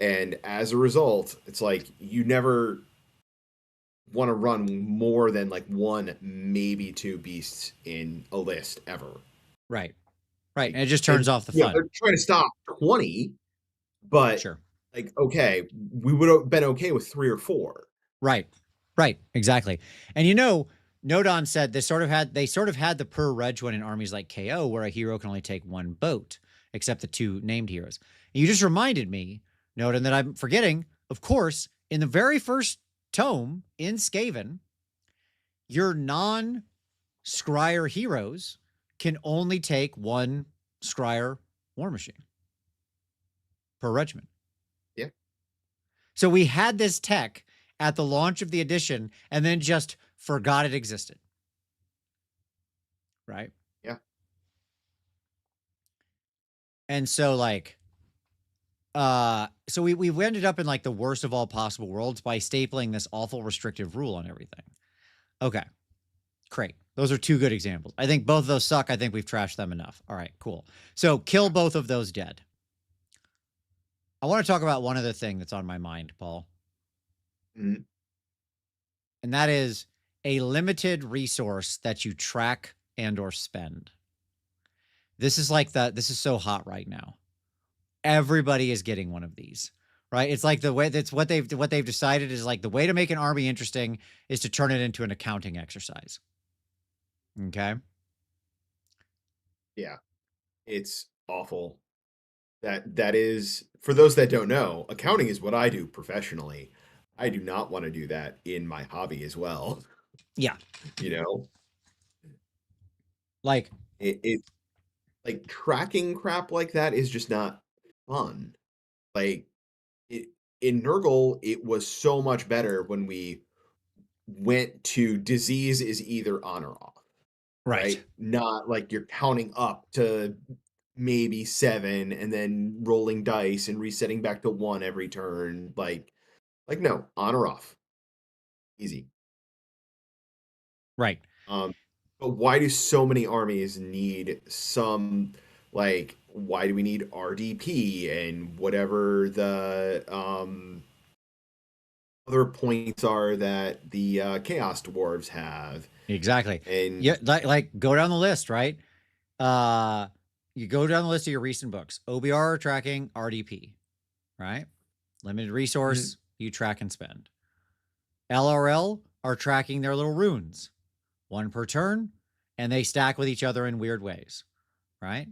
and as a result, it's like you never want to run more than like 1, maybe 2 beasts in a list ever. Right. And it just turns off the fun. They're trying to stop 20, but sure. Like, okay, we would have been okay with 3 or 4. Right. Exactly. And Nodon said they sort of had the per reg one in armies like KO, where a hero can only take 1 boat, except the 2 named heroes. And you just reminded me, Nodon, that I'm forgetting, of course, in the very first tome in Skaven, your non-Scryer heroes can only take 1 Scryer war machine per regiment. Yeah. So we had this tech at the launch of the edition and then just forgot it existed. Right? Yeah. And so like so we've ended up in like the worst of all possible worlds by stapling this awful restrictive rule on everything. Okay. Great. Those are 2 good examples. I think both of those suck. I think we've trashed them enough. All right, cool. So kill both of those dead. I want to talk about one other thing that's on my mind, Paul. Mm-hmm. And that is a limited resource that you track and or spend. This is so hot right now. Everybody is getting one of these, right? It's like the way that's what they've decided is like the way to make an army interesting is to turn it into an accounting exercise. Okay. Yeah. It's awful. That is, for those that don't know, accounting is what I do professionally. I do not want to do that in my hobby as well. Yeah. You know, Like, it like tracking crap like that is just not fun. Like it in Nurgle, it was so much better when we went to disease is either on or off, right. right? Not like you're counting up to maybe 7 and then rolling dice and resetting back to 1 every turn. Like no, on or off. Easy. Right. Um, but why do so many armies need some why do we need RDP and whatever the other points are that the Chaos Dwarves have? Exactly. And Yeah, like go down the list, right? You go down the list of your recent books. OBR tracking RDP, right? Limited Mhm. resource, you track and spend. LRL are tracking their little runes, one per turn, and they stack with each other in weird ways, right?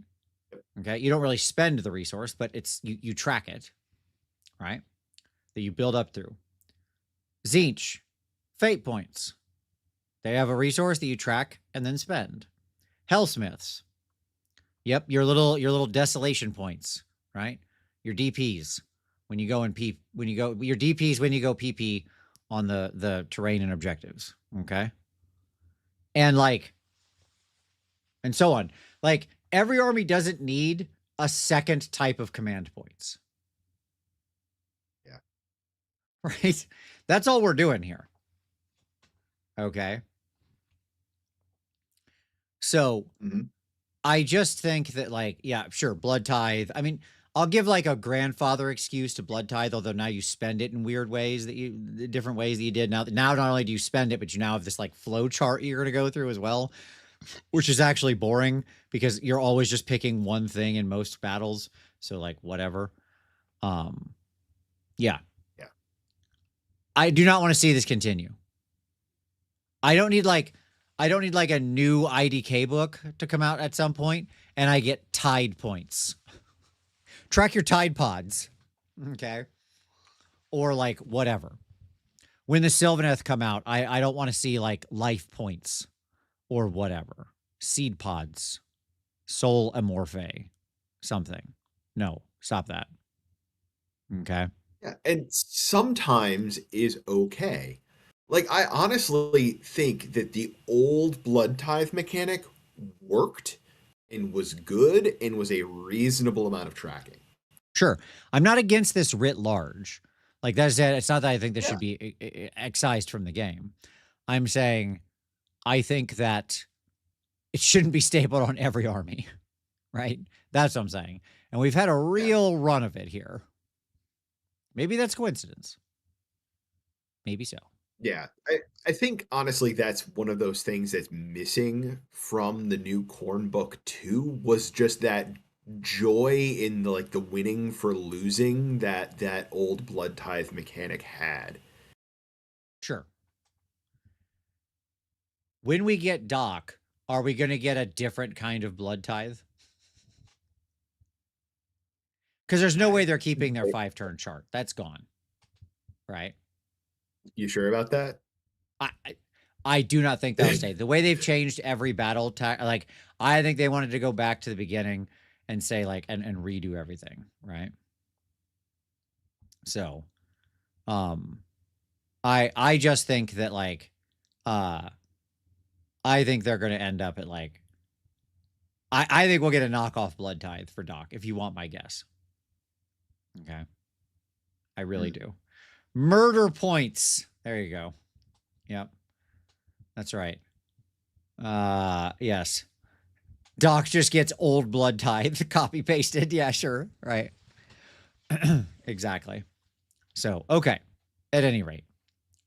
Okay. You don't really spend the resource, but it's you track it, right? That you build up through. Zinch, fate points. They have a resource that you track and then spend. Hellsmiths. Yep, your little desolation points, right? Your DPs when you go and your DPs when you go PP on the terrain and objectives, okay? And like and so on. Like every army doesn't need a second type of command points. Yeah. Right? That's all we're doing here. Okay. So Mhm. I just think that, like, yeah, sure, blood tithe. I mean, I'll give like a grandfather excuse to blood tithe, although now you spend it in weird ways the different ways that you did. Now not only do you spend it, but you now have this like flow chart you're gonna go through as well, which is actually boring because you're always just picking one thing in most battles. So like whatever. Um, yeah, Yeah. I do not want to see this continue. I don't need like a new IDK book to come out at some point and I get tide points. Track your Tide Pods. Okay. Or like whatever. When the Sylvaneth come out, I don't want to see like life points or whatever. Seed pods. Soul amorphe. Something. No, stop that. Okay. Yeah, and sometimes is okay. Like I honestly think that the old blood tithe mechanic worked and was good and was a reasonable amount of tracking. Sure. I'm not against this writ large. Like that is it. It's not that I think this Yeah. should be excised from the game. I'm saying I think that it shouldn't be stapled on every army, right? That's what I'm saying. And we've had a Yeah. real run of it here. Maybe that's coincidence. Maybe so. Yeah. I think honestly that's one of those things that's missing from the new Corn book too was just that joy in the winning for losing that old blood tithe mechanic had. Sure. When we get Doc, are we going to get a different kind of blood tithe? Because there's no way they're keeping their 5-turn chart. That's gone. Right? You sure about that? I I do not think that'll stay. The way they've changed every battle like I think they wanted to go back to the beginning and say like and redo everything, right? So, um I just think that like uh I think they're going to end up at like I think we'll get a knockoff blood tithe for Doc if you want my guess. Okay. I really do. Murder points. There you go. Yep. That's right. Yes. Doc just gets old blood tithe copy pasted. Yeah, sure. Right. Exactly. So, okay. At any rate,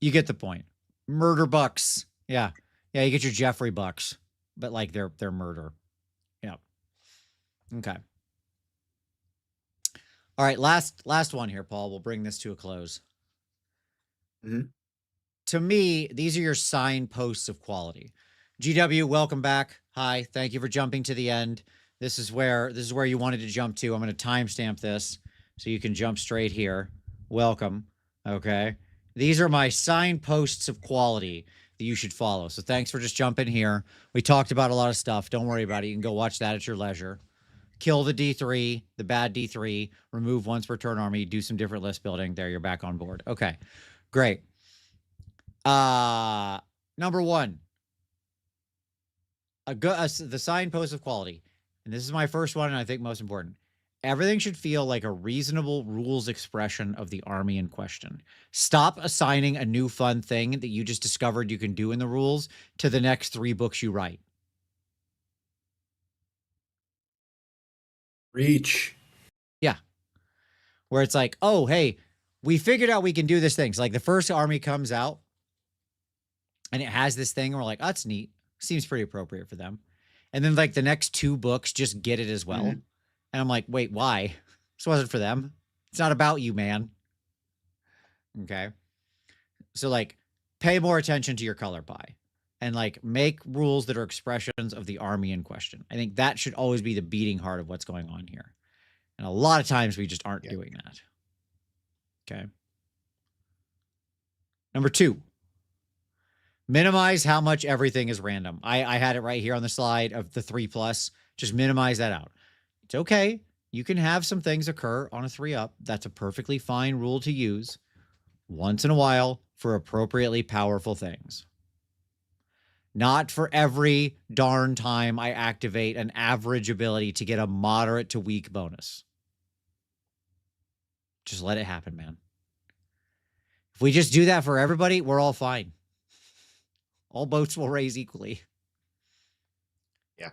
you get the point. Murder bucks. Yeah. Yeah, you get your Jeffrey bucks, but like they're murder. Yep. Okay. All right, last one here, Paul. We'll bring this to a close. Mhm. To me, these are your signposts of quality. GW, welcome back. Hi, thank you for jumping to the end. This is where you wanted to jump to. I'm going to timestamp this so you can jump straight here. Welcome. Okay. These are my signposts of quality. that you should follow. So thanks for just jumping here. We talked about a lot of stuff. Don't worry about it. You can go watch that at your leisure. Kill the D3, the bad D3, remove once per turn army, do some different list building. There, you're back on board. Okay, great. Number one, the signpost of quality. And this is my first one, and I think most important. Everything should feel like a reasonable rules expression of the army in question. Stop assigning a new fun thing that you just discovered you can do in the rules to the next 3 books you write. Reach. Yeah. Where it's like, oh, hey, we figured out we can do this thing. So like the first army comes out and it has this thing, and we're like, oh, that's neat. Seems pretty appropriate for them. And then like the next 2 books just get it as well. Mm-hmm. And I'm like, wait, why? This wasn't for them. It's not about you, man. Okay. So like pay more attention to your color pie and like make rules that are expressions of the army in question. I think that should always be the beating heart of what's going on here. And a lot of times we just aren't doing that. Okay. Number 2, minimize how much everything is random. I had it right here on the slide of the 3+. Just minimize that out. It's okay. You can have some things occur on a 3-up. That's a perfectly fine rule to use once in a while for appropriately powerful things. Not for every darn time I activate an average ability to get a moderate to weak bonus. Just let it happen, man. If we just do that for everybody, we're all fine. All boats will raise equally. Yeah.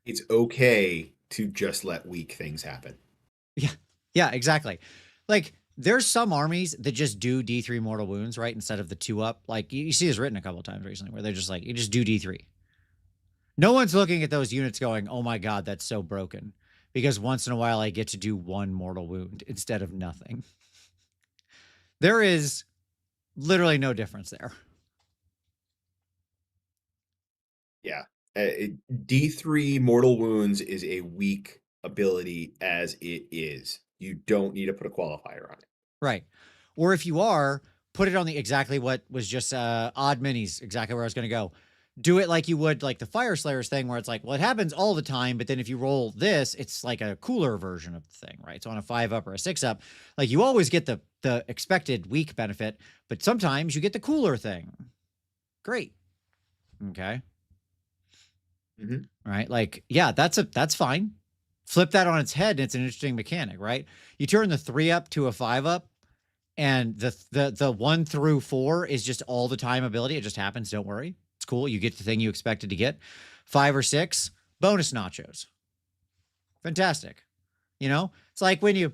It's okay to just let weak things happen. Yeah. Yeah, exactly. Like, there's some armies that just do D3 mortal wounds, right? Instead of the 2-up. Like, you see this written a couple of times recently where they're just like, you just do D3. No one's looking at those units going, oh my God, that's so broken. Because once in a while I get to do 1 mortal wound instead of nothing. There is literally no difference there. Yeah. D3 mortal wounds is a weak ability as it is. You don't need to put a qualifier on it. Right. Or if you are, put it on the exactly what was just odd minis, exactly where I was going to go. Do it like you would like the Fire Slayers thing where it's like, well, it happens all the time, but then if you roll this, it's like a cooler version of the thing, right? So on a 5-up or a 6-up, like you always get the expected weak benefit, but sometimes you get the cooler thing. Great. Okay. Mm-hmm. Right? Like, yeah, that's fine. Flip that on its head, and it's an interesting mechanic, right? You turn the 3-up to a 5-up, and the 1 through 4 is just all the time ability. It just happens. Don't worry. It's cool. You get the thing you expected to get. 5 or 6, bonus nachos. Fantastic. You know, it's like when you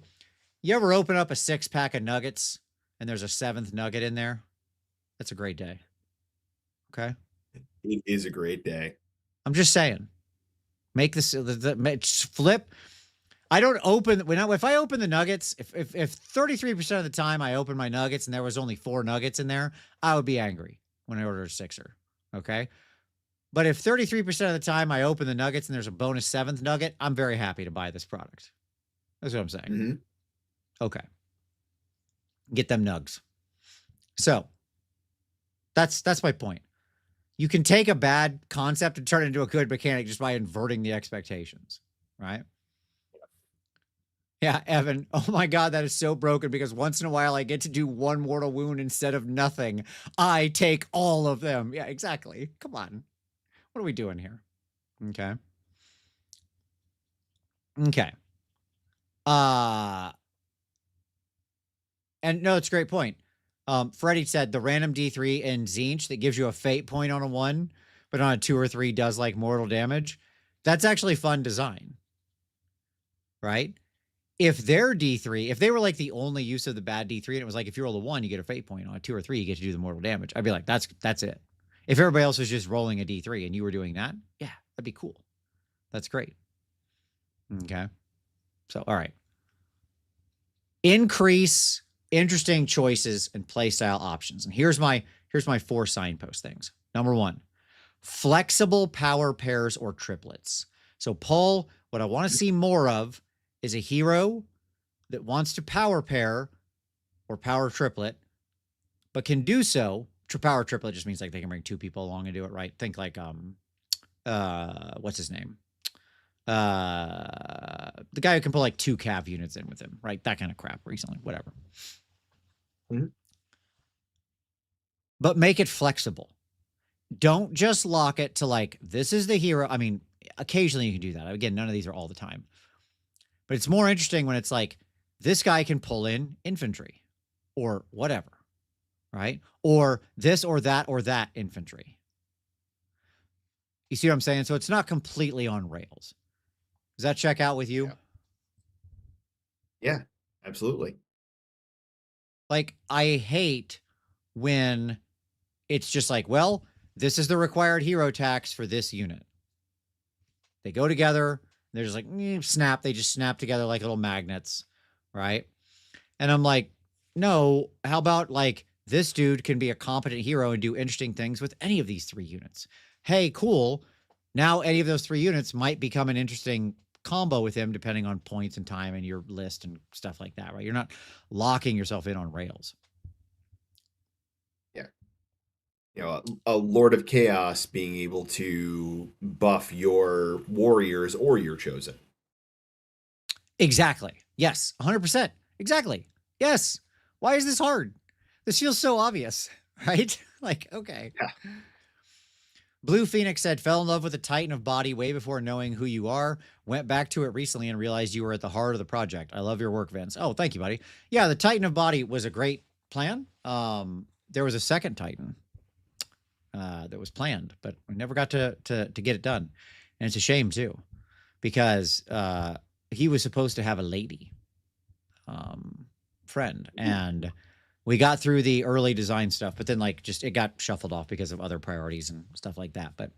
ever open up a 6-pack of nuggets and there's a 7th nugget in there. That's a great day. Okay. It is a great day. I'm just saying. Make this flip. I don't open if I open the nuggets, if 33% of the time I open my nuggets and there was only 4 nuggets in there, I would be angry when I order a 6er. Okay. But if 33% of the time I open the nuggets and there's a bonus 7th nugget, I'm very happy to buy this product. That's what I'm saying. Mm-hmm. Okay. Get them nugs. So that's my point. You can take a bad concept and turn it into a good mechanic just by inverting the expectations, right? Yeah, Evan. Oh my God, that is so broken because once in a while I get to do 1 mortal wound instead of nothing. I take all of them. Yeah, exactly. Come on. What are we doing here? Okay. Okay. And no, it's a great point. Freddie said the random D3 in Zinch that gives you a fate point on a 1, but on a 2 or 3 does like mortal damage. That's actually fun design. Right? If they're D3, if they were like the only use of the bad D3 and it was like if you roll a 1, you get a fate point. On a 2 or 3, you get to do the mortal damage. I'd be like, that's it. If everybody else was just rolling a D3 and you were doing that, yeah, that'd be cool. That's great. Okay. So, all right. Increase interesting choices and playstyle options. And here's my 4 signpost things. Number 1, flexible power pairs or triplets. So Paul, what I want to see more of is a hero that wants to power pair or power triplet but can do so. Power triplet just means like they can bring 2 people along and do it, right? Think like what's his name? The guy who can pull like 2 cav units in with him, right? That kind of crap recently, whatever. Mm-hmm. But make it flexible. Don't just lock it to like, this is the hero. I mean, occasionally you can do that. Again, none of these are all the time. But it's more interesting when it's like, this guy can pull in infantry or whatever, right? Or this or that infantry. You see what I'm saying? So it's not completely on rails. Does that check out with you? Yeah, absolutely. Like, I hate when it's just like, well, this is the required hero tax for this unit. They go together. They're just like, snap. They just snap together like little magnets, right? And I'm like, no, how about like this dude can be a competent hero and do interesting things with any of these 3 units? Hey, cool. Now any of those 3 units might become an interesting combo with him depending on points and time and your list and stuff like that, right? You're not locking yourself in on rails. Yeah. You know, a Lord of Chaos being able to buff your warriors or your chosen. Exactly. Yes. 100%. Exactly. Yes. Why is this hard? This feels so obvious, right? Like, okay. Yeah. Blue Phoenix said, fell in love with the Titan of Body way before knowing who you are. Went back to it recently and realized you were at the heart of the project. I love your work, Vince. Oh, thank you, buddy. Yeah, the Titan of Body was a great plan. There was a second Titan that was planned, but we never got to get it done. And it's a shame, too, because he was supposed to have a lady friend. And we got through the early design stuff, but then like just it got shuffled off because of other priorities and stuff like that. But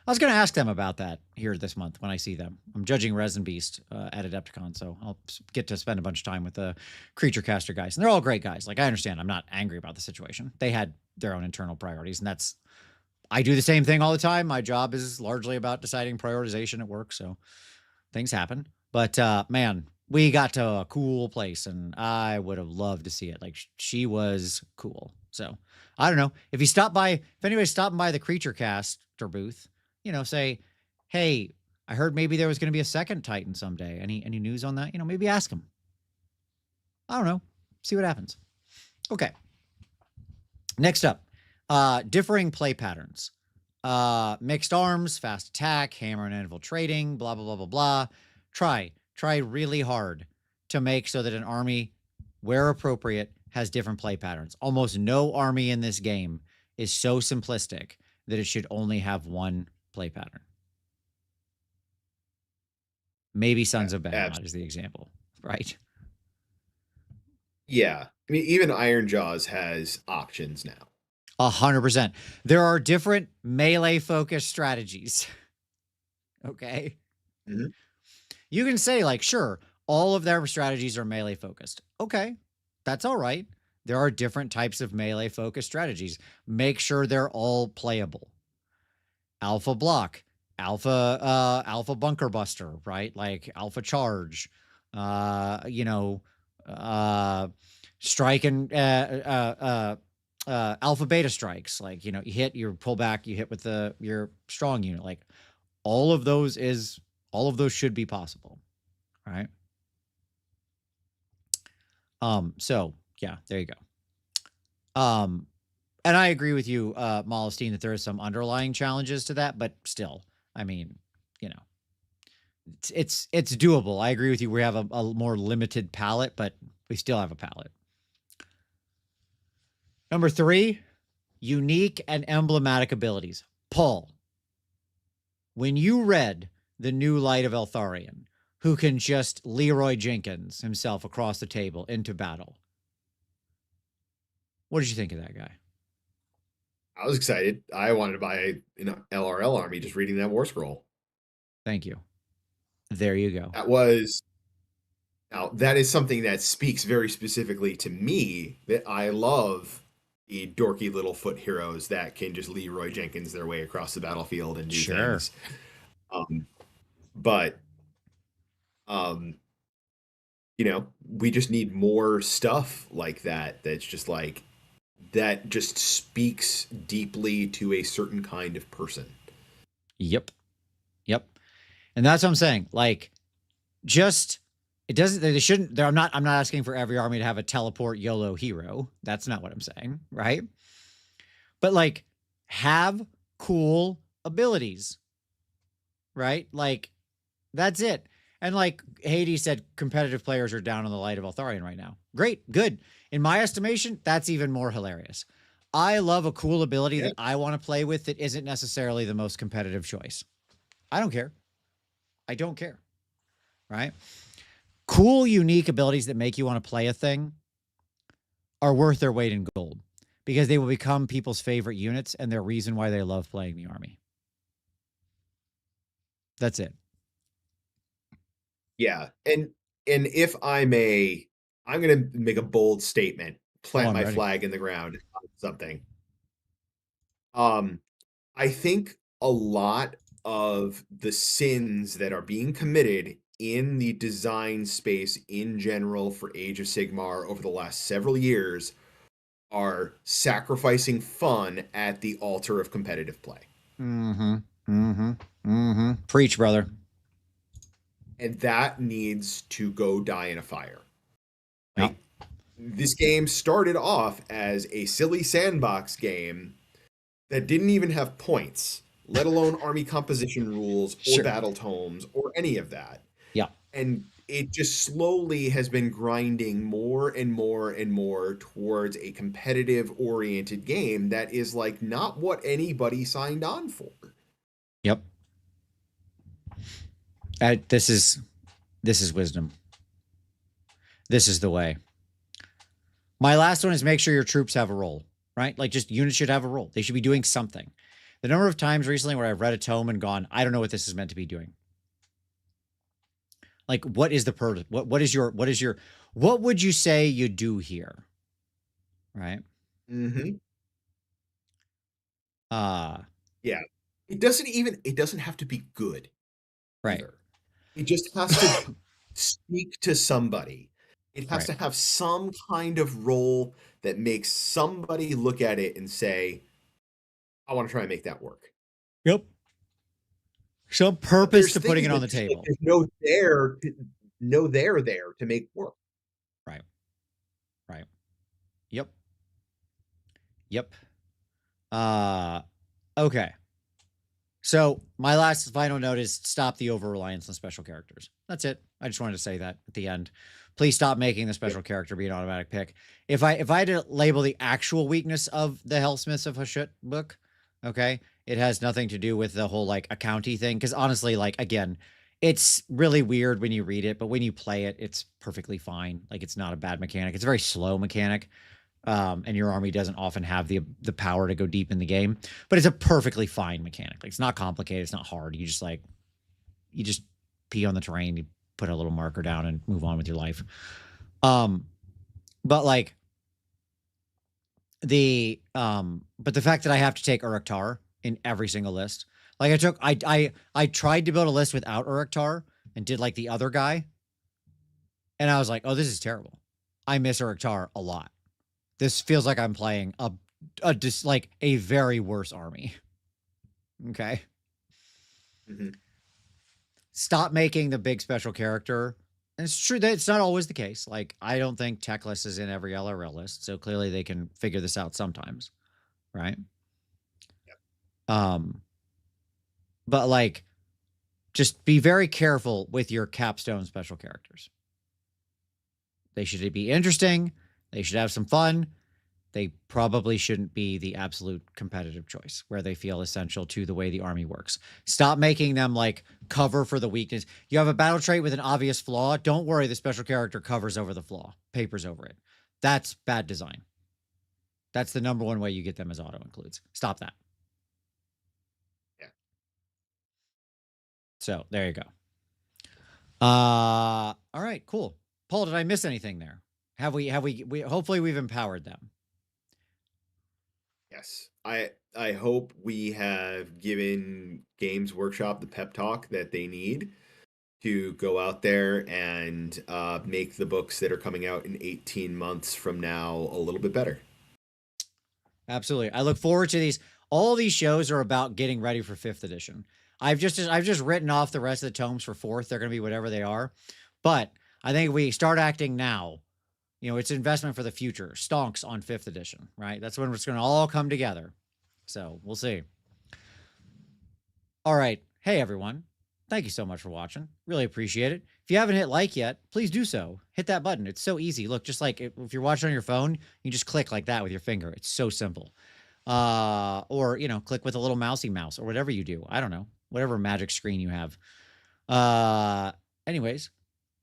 I was going to ask them about that here this month when I see them. I'm judging Resin Beast at Adepticon, so I'll get to spend a bunch of time with the creature caster guys. And they're all great guys. Like, I understand. I'm not angry about the situation. They had their own internal priorities, and that's, I do the same thing all the time. My job is largely about deciding prioritization at work, so things happen. But man, we got to a cool place, and I would have loved to see it. Like, she was cool. So I don't know if you stop by, if anybody's stopping by the creature caster booth, you know, say, hey, I heard maybe there was going to be a second Titan someday. Any news on that? You know, maybe ask them. I don't know. See what happens. Okay. Next up, differing play patterns. Mixed arms, fast attack, hammer and anvil trading, blah, blah, blah, blah, blah. Try really hard to make so that an army, where appropriate, has different play patterns. Almost no army in this game is so simplistic that it should only have one play pattern. Maybe Sons of Behemoth is the example, right? Yeah. I mean, even Iron Jaws has options now. 100%. There are different melee-focused strategies. Okay? Mm-hmm. You can say, like, sure, all of their strategies are melee-focused. Okay, that's all right. There are different types of melee-focused strategies. Make sure they're all playable. Alpha block, alpha bunker buster, right? Like alpha charge, you know, strike and alpha beta strikes. Like, you know, you hit, you pull back, you hit with your strong unit. Like, all of those should be possible, right? So yeah, there you go. And I agree with you, Molestein, that there are some underlying challenges to that, but still, I mean, you know, it's doable. I agree with you. We have a more limited palette, but we still have a palette. Number 3, unique and emblematic abilities. Paul, when you read The New Light of Eltharion, who can just Leroy Jenkins himself across the table into battle, what did you think of that guy? I was excited. I wanted to buy an LRL army just reading that war scroll. Thank you. There you go. Now that is something that speaks very specifically to me, that I love the dorky little foot heroes that can just Leroy Jenkins their way across the battlefield and do things. But you know, we just need more stuff like that. That's just like that just speaks deeply to a certain kind of person. Yep. Yep. And that's what I'm saying. Like, just it doesn't they shouldn't I'm not asking for every army to have a teleport YOLO hero. That's not what I'm saying, right? But like, have cool abilities, right? Like, that's it. And like Hades said, competitive players are down on the light of Eltharion right now. Great, good. In my estimation, that's even more hilarious. I love a cool ability Yeah. that I want to play with that isn't necessarily the most competitive choice. I don't care. I don't care. Right? Cool, unique abilities that make you want to play a thing are worth their weight in gold because they will become people's favorite units and their reason why they love playing the army. That's it. Yeah. And if I may, I'm gonna make a bold statement, Oh, plant I'm my ready. flag in the ground on something. Um, I think a lot of the sins that are being committed in the design space in general for Age of Sigmar over the last several years are sacrificing fun at the altar of competitive play. Mm-hmm. Mm-hmm. Mm-hmm. Preach, brother. And that needs to go die in a fire. Yep. Like, this game started off as a silly sandbox game that didn't even have points, let alone army composition rules or Sure. battle tomes or any of that. Yeah. And it just slowly has been grinding more and more and more towards a competitive oriented game that is like not what anybody signed on for. Yep. This is wisdom. This is the way. My last one is make sure your troops have a role, right? Like, just units should have a role. They should be doing something. The number of times recently where I've read a tome and gone, I don't know what this is meant to be doing. Like, what is the purpose? What would you say you do here? Right? Mm-hmm. Uh, Yeah. It doesn't have to be good right. either. It just has to speak to somebody. It has Right. to have some kind of role that makes somebody look at it and say, I want to try and make that work. Yep. Some But purpose there's to putting things it on that the just like table. there's no there to make work. Right. Right. Yep. Yep. Uh okay. So my last final note is stop the over reliance on special characters. That's it. I just wanted to say that at the end. Please stop making the Yep. special character be an automatic pick. If I had to label the actual weakness of the Hellsmiths of Hashut book, okay, it has nothing to do with the whole like accounty thing. Because honestly, like again, it's really weird when you read it, but when you play it, it's perfectly fine. Like it's not a bad mechanic. It's a very slow mechanic, and your army doesn't often have the power to go deep in the game. But it's a perfectly fine mechanic. Like it's not complicated. It's not hard. You just pee on the terrain. You put a little marker down and move on with your life. Um, but like but the fact that I have to take Uruk-tar in every single list, like I tried to build a list without Uruk-tar and did like the other guy, and I was like, oh, this is terrible. I miss Uruk-tar a lot. This feels like I'm playing just like a very worse army. Okay. Mhm. Stop making the big special character. And it's true that it's not always the case. Like, I don't think Techless is in every LRL list, so clearly they can figure this out sometimes, right? Um, but like, just be very careful with your capstone special characters. They should be interesting. They should have some fun. They probably shouldn't be the absolute competitive choice where they feel essential to the way the army works. Stop making them like cover for the weakness. You have a battle trait with an obvious flaw. Don't worry, the special character covers over the flaw, papers over it. That's bad design. That's the number one way you get them as auto includes. Stop that. Yeah. So there you go. All right, cool. Paul, did I miss anything there? We hopefully we've empowered them. Yes. I hope we have given Games Workshop the pep talk that they need to go out there and make the books that are coming out in 18 months from now a little bit better. Absolutely. I look forward to these. All these shows are about getting ready for 5th edition. I've just written off the rest of the tomes for 4th. They're going to be whatever they are. But I think if we start acting now, it's investment for the future. Stonks on 5th edition, right? That's when it's going to all come together. So we'll see. All right. Hey, everyone. Thank you so much for watching. Really appreciate it. If you haven't hit like yet, please do so. Hit that button. It's so easy. Look, just like if you're watching on your phone, you just click like that with your finger. It's so simple. Or, click with a little mousy mouse or whatever you do. I don't know. Whatever magic screen you have. Anyways,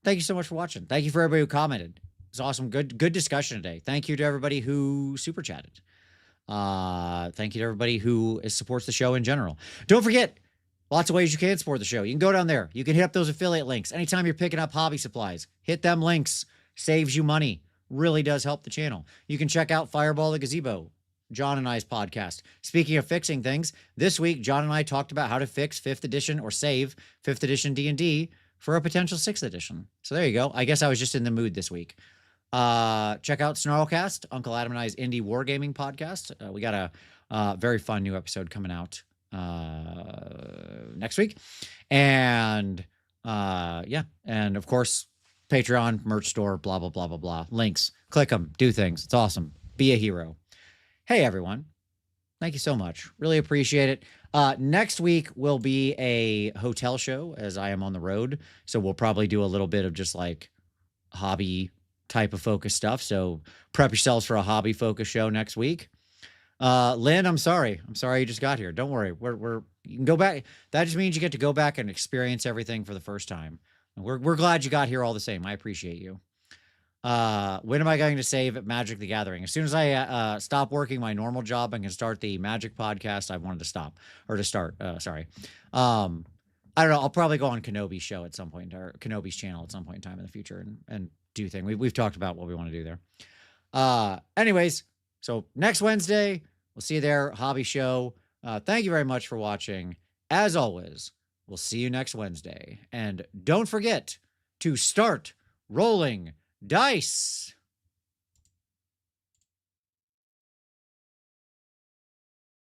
thank you so much for watching. Thank you for everybody who commented. It's awesome. Good discussion today. Thank you to everybody who super chatted. Thank you to everybody who supports the show in general. Don't forget, lots of ways you can support the show. You can go down there. You can hit up those affiliate links. Anytime you're picking up hobby supplies, hit them links. Saves you money. Really does help the channel. You can check out Fireball the Gazebo, John and I's podcast. Speaking of fixing things, this week, John and I talked about how to fix 5th edition or save 5th edition D&D for a potential 6th edition. So there you go. I guess I was just in the mood this week. Check out Snarlcast, Uncle Adam and I's indie wargaming podcast. We got a very fun new episode coming out next week. And yeah, and of course, Patreon, merch store, blah, blah, blah, blah, blah. Links. Click them. Do things. It's awesome. Be a hero. Hey, everyone. Thank you so much. Really appreciate it. Next week will be a hotel show as I am on the road. So we'll probably do a little bit of just like hobby type of focus stuff. So prep yourselves for a hobby focus show next week. Lynn, I'm sorry. I'm sorry you just got here. Don't worry. You can go back. That just means you get to go back and experience everything for the first time. And we're glad you got here all the same. I appreciate you. When am I going to save at Magic the Gathering? As soon as I stop working my normal job and can start the Magic podcast, I wanted to stop or to start. Sorry. I don't know. I'll probably go on Kenobi's show at some point, or Kenobi's channel at some point in time in the future, and do thing. We've talked about what we want to do there. Anyways, so next Wednesday, we'll see you there. Hobby show. Thank you very much for watching. As always, we'll see you next Wednesday. And don't forget to start rolling dice.